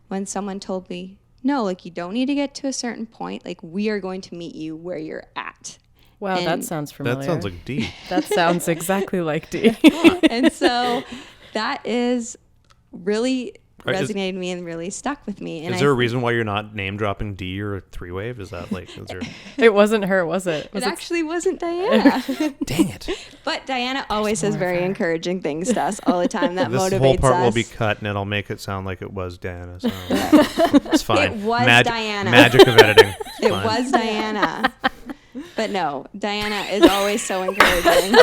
When someone told me, no, like, you don't need to get to a certain point. Like, we are going to meet you where you're at. Wow, that sounds familiar. That sounds like D. That sounds exactly like D. And so that is really resonated with me and really stuck with me. And is there a reason why you're not name dropping D or 3-Wave? Is that like... It wasn't her, was it? It actually wasn't Diana. Dang it. But Diana always says very encouraging things to us all the time. That motivates us. This whole part will be cut, and it'll make it sound like it was Diana. So it's fine. It was Diana. Magic of editing. It was Diana. But no, Diana is always so encouraging.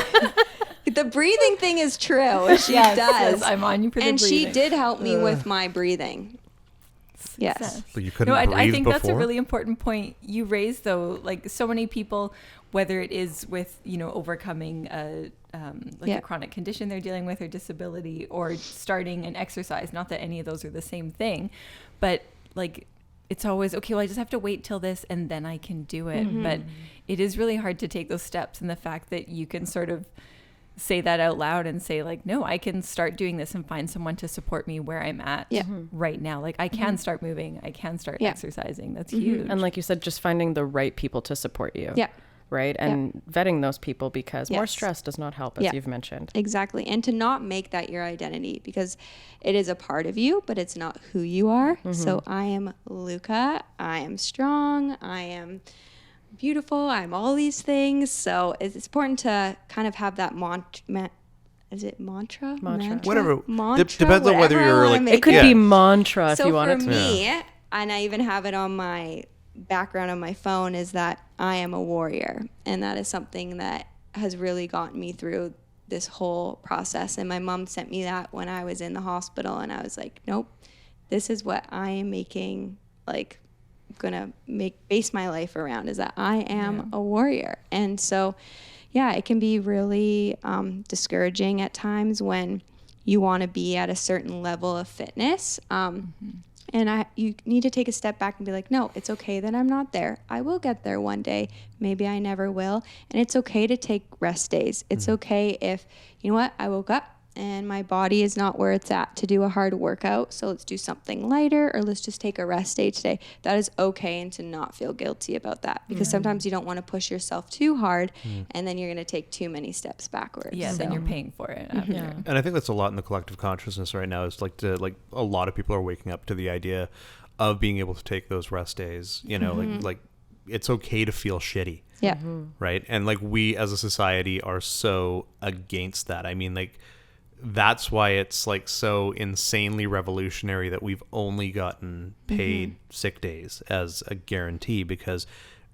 The breathing thing is true. She does. Yes, I'm on you for the breathing. And she did help me with my breathing. Yes. So you couldn't breathe I think before? that's a really important point you raised, though. Like, so many people, whether it is with, overcoming a chronic condition they're dealing with, or disability, or starting an exercise, not that any of those are the same thing, but like, it's always, okay, well, I just have to wait till this and then I can do it. Mm-hmm. But it is really hard to take those steps. And the fact that you can sort of say that out loud and say, like, no, I can start doing this and find someone to support me where I'm at right now. Like, I can start moving. I can start exercising. That's huge. And like you said, just finding the right people to support you. Yeah. Right. And vetting those people, because more stress does not help, as you've mentioned. Exactly. And to not make that your identity, because it is a part of you, but it's not who you are. Mm-hmm. So I am Luca. I am strong. I am beautiful. I'm all these things. So it's important to kind of have that is it mantra? Whatever. Mantra, depends on whether you're like... It could be mantra if you want it to. So for me, and I even have it on my background on my phone, is that I am a warrior. And that is something that has really gotten me through this whole process. And my mom sent me that when I was in the hospital, and I was like, nope, this is what I am making, like, gonna base my life around, is that I am a warrior. And so it can be really discouraging at times when you want to be at a certain level of fitness, and you need to take a step back and be like, no, it's okay that I'm not there. I will get there one day. Maybe I never will. And it's okay to take rest days. It's okay if, you know what, I woke up and my body is not where it's at to do a hard workout, so let's do something lighter, or let's just take a rest day today. That is okay, and to not feel guilty about that, because sometimes you don't want to push yourself too hard, and then you're going to take too many steps backwards. Yeah, then you're paying for it after. Yeah. And I think that's a lot in the collective consciousness right now. Is like a lot of people are waking up to the idea of being able to take those rest days. You know, like it's okay to feel shitty. Yeah. Right. And like we as a society are so against that. I mean, like that's why it's like so insanely revolutionary that we've only gotten paid sick days as a guarantee, because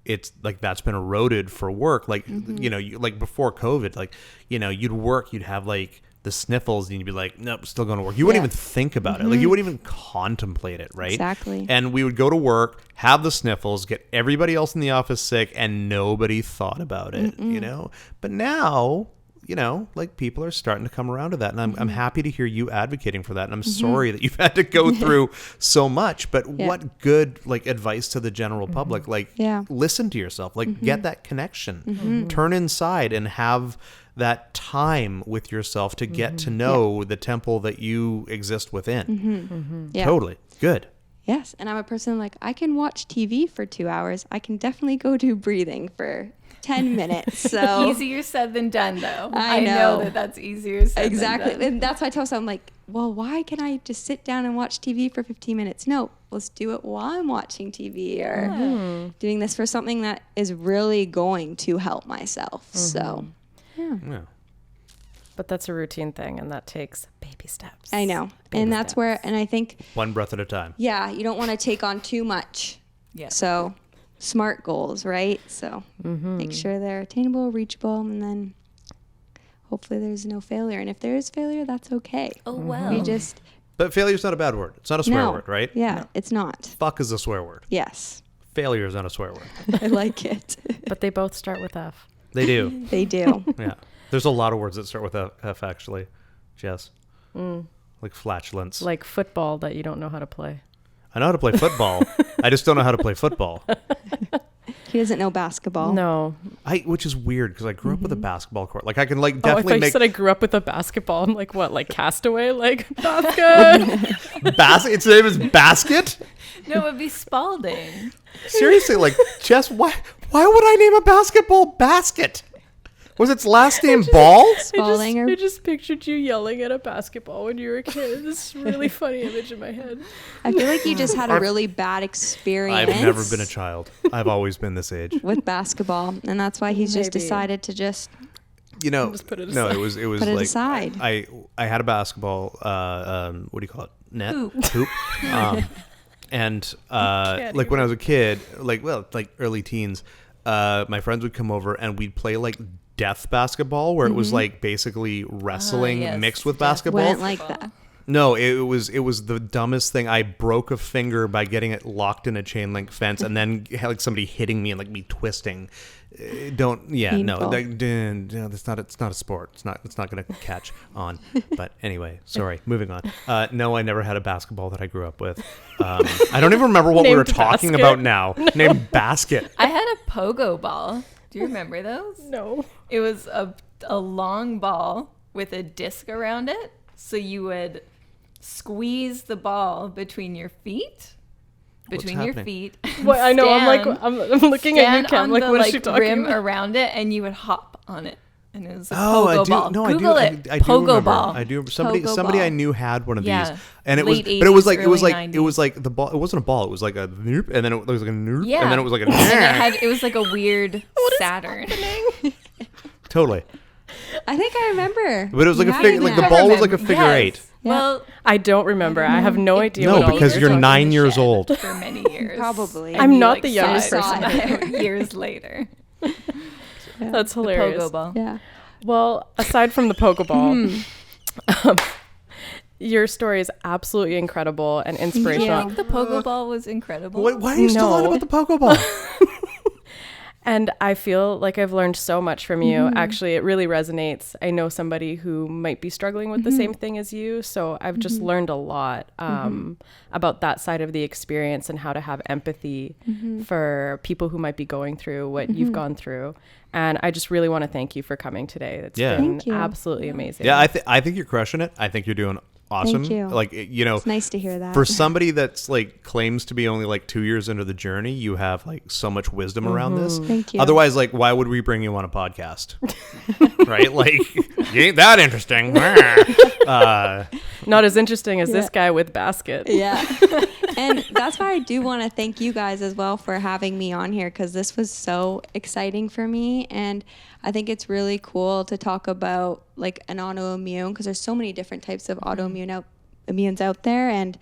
it's like that's been eroded for work. Like, you know, like before COVID, like, you know, you'd work, you'd have like the sniffles and you'd be like, nope, still going to work. You wouldn't even think about it. Like you wouldn't even contemplate it. Right. Exactly. And we would go to work, have the sniffles, get everybody else in the office sick, and nobody thought about it, you know? But now, you know, like people are starting to come around to that. And I'm happy to hear you advocating for that. And I'm sorry that you've had to go through so much, but what good like advice to the general public, like listen to yourself, like get that connection, turn inside and have that time with yourself to get to know the temple that you exist within. Totally. Good. Yes. And I'm a person like, I can watch TV for 2 hours. I can definitely go do breathing for 10 minutes. So easier said than done, though. I know that that's easier said exactly. than done. And that's why I tell myself, I'm like, well, why can I just sit down and watch TV for 15 minutes? No, let's do it while I'm watching TV or doing this for something that is really going to help myself. So, Yeah. But that's a routine thing, and that takes baby steps. I know. And that's where, and I think, One breath at a time. yeah, you don't want to take on too much. Yeah. So SMART goals, right? So make sure they're attainable, reachable, and then hopefully there's no failure. And if there is failure, that's okay. Oh, well. We just, But failure's not a bad word. It's not a swear word, right? Yeah, it's not. Fuck is a swear word. Yes. Failure is not a swear word. I like it. But they both start with F. They do. They do. Yeah. There's a lot of words that start with F actually. Jess. Like flatulence. Like football that you don't know how to play. I know how to play football. I just don't know how to play football. He doesn't know basketball. No. Which is weird because I grew up with a basketball court. Like I can like I definitely thought you make said I grew up with a basketball. I'm like, what, like Castaway? Like, basket? basket. Its name is Basket. No, it would be Spalding. Seriously, like Jess, why would I name a basketball Basket? Was its last name Ball? Spalding or I just pictured you yelling at a basketball when you were a kid. This really funny image in my head. I feel like you just had a really bad experience. I've never been a child. I've always been this age. with basketball, and that's why he's just decided to just You know, Just put it no, aside. it was put it like aside. I had a basketball. What do you call it? Net Hoop. And like when I was a kid, like early teens, my friends would come over and we'd play like death basketball, where it was like basically wrestling yes. mixed with basketball. Wouldn't like that. No, it was the dumbest thing. I broke a finger by getting it locked in a chain link fence, and then had like somebody hitting me and like me twisting. No, that's not. It's not a sport. It's not going to catch on. But anyway, sorry. Moving on. No, I never had a basketball that I grew up with. I don't even remember what we were Named talking Basket. about now. Named Basket. I had a pogo ball. Do you remember those? No. It was a long ball with a disc around it. So you would squeeze the ball between your feet. Between your happening? feet. Well, I know. I'm looking at you, stand Cam. on Like, the, what is she talking rim about? around it, and you would hop on it. And it was a Oh, pogo I do. ball. No, Google I it. do. I do Pogo remember. ball. I do. Pogo Somebody ball. I knew had one of Yeah. these, and it was, Late but it was like 80s, the ball. It wasn't a ball. It was like a noop, and then it was like a noop, Yeah. and then it was like a And it was like a weird Saturn. totally. I think I remember. But it was like a having figure. Like the that. ball was like a figure Yes. eight. Yeah. Well, I don't remember. I have no idea. No, what all because of you're talking 9 in the years shed old. for many years. Probably. I'm you, not like, the youngest saw person. it years later. That's hilarious. Pogo ball. Yeah. Well, aside from the Pokeball, your story is absolutely incredible and Do you inspirational. think the pogo ball was incredible? Why are you still on No. about the Pokeball? And I feel like I've learned so much from you. Actually, it really resonates. I know somebody who might be struggling with the same thing as you. So I've just learned a lot about that side of the experience and how to have empathy for people who might be going through what you've gone through. And I just really want to thank you for coming today. It's Yeah. been Thank you. absolutely amazing. Yeah, I think you're crushing it. I think you're doing awesome. Thank you. Like, you know, it's nice to hear that. For somebody that's like claims to be only like 2 years into the journey, you have like so much wisdom around this. Thank you. Otherwise, like, why would we bring you on a podcast? Right? Like, you ain't that interesting. Not as interesting as this guy with basket. Yeah. And that's why I do want to thank you guys as well for having me on here, because this was so exciting for me. And I think it's really cool to talk about like an autoimmune, because there's so many different types of autoimmunes out there, and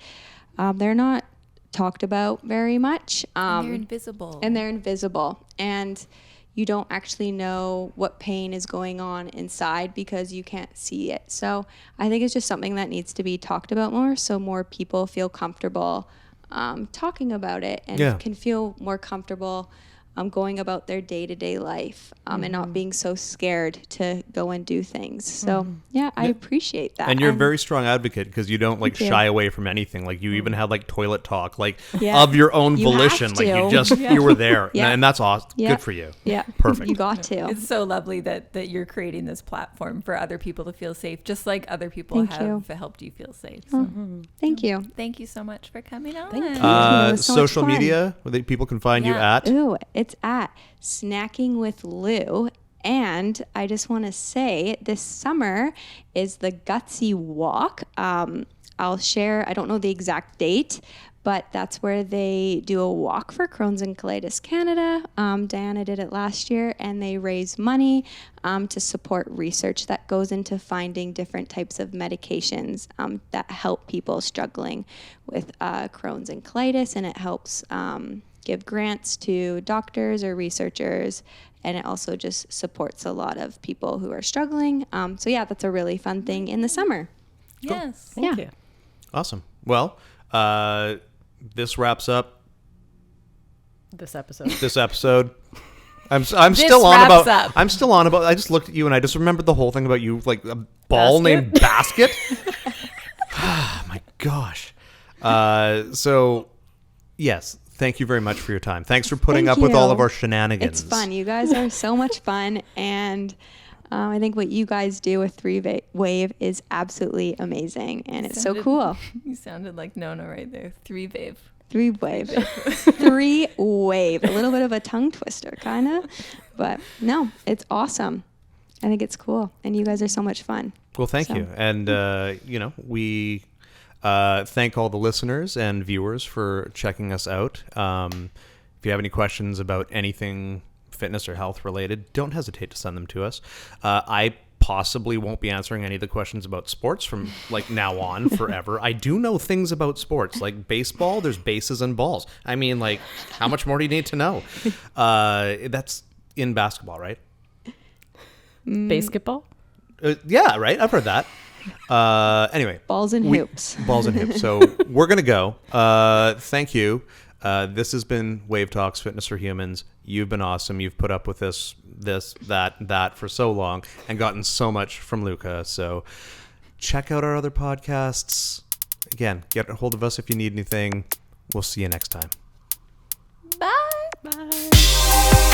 they're not talked about very much. And they're invisible. And you don't actually know what pain is going on inside because you can't see it. So I think it's just something that needs to be talked about more, so more people feel comfortable talking about it and can feel more comfortable going about their day-to-day life and not being so scared to go and do things. So I appreciate that. And you're a very strong advocate, because you don't like shy away from anything. Like you even had like toilet talk, like of your own volition. Like you just you were there, and that's awesome. Good for you. Yeah, perfect. You got to. It's so lovely that you're creating this platform for other people to feel safe, just like other people have helped you feel safe. So. Thank you. Thank you so much for coming on. Thank you. So social media, where people can find you at. Ooh, it's at Snacking with Lou. And I just want to say this summer is the Gutsy Walk. I'll share, I don't know the exact date, but that's where they do a walk for Crohn's and Colitis Canada. Diana did it last year, and they raise money to support research that goes into finding different types of medications that help people struggling with Crohn's and colitis, and it helps give grants to doctors or researchers, and it also just supports a lot of people who are struggling. So that's a really fun thing in the summer. Yes. Thank you. Awesome. Well, this wraps up this episode. I'm still on about. I just looked at you and I just remembered the whole thing about you, like a ball named Basket. Oh my gosh. So yes, thank you very much for your time. Thanks for putting up with all of our shenanigans. It's fun. You guys are so much fun, and I think what you guys do with Wave is absolutely amazing, and it's so cool. You sounded like Nona right there. 3-Wave. 3-Wave. 3-Wave. A little bit of a tongue twister, kind of. But no, it's awesome. I think it's cool. And you guys are so much fun. Well, thank you. And, we thank all the listeners and viewers for checking us out. If you have any questions about anything fitness or health related, don't hesitate to send them to us. I possibly won't be answering any of the questions about sports from like now on forever. I do know things about sports, like baseball. There's bases and balls. I mean, like, how much more do you need to know? That's in basketball, right? Basketball? Yeah, right. I've heard that. Anyway, balls and hoops. So we're gonna go. Thank you. This has been WaveTalks Fitness for Humans. You've been awesome. You've put up with this, that for so long and gotten so much from Luca. So check out our other podcasts. Again, get a hold of us if you need anything. We'll see you next time. Bye. Bye.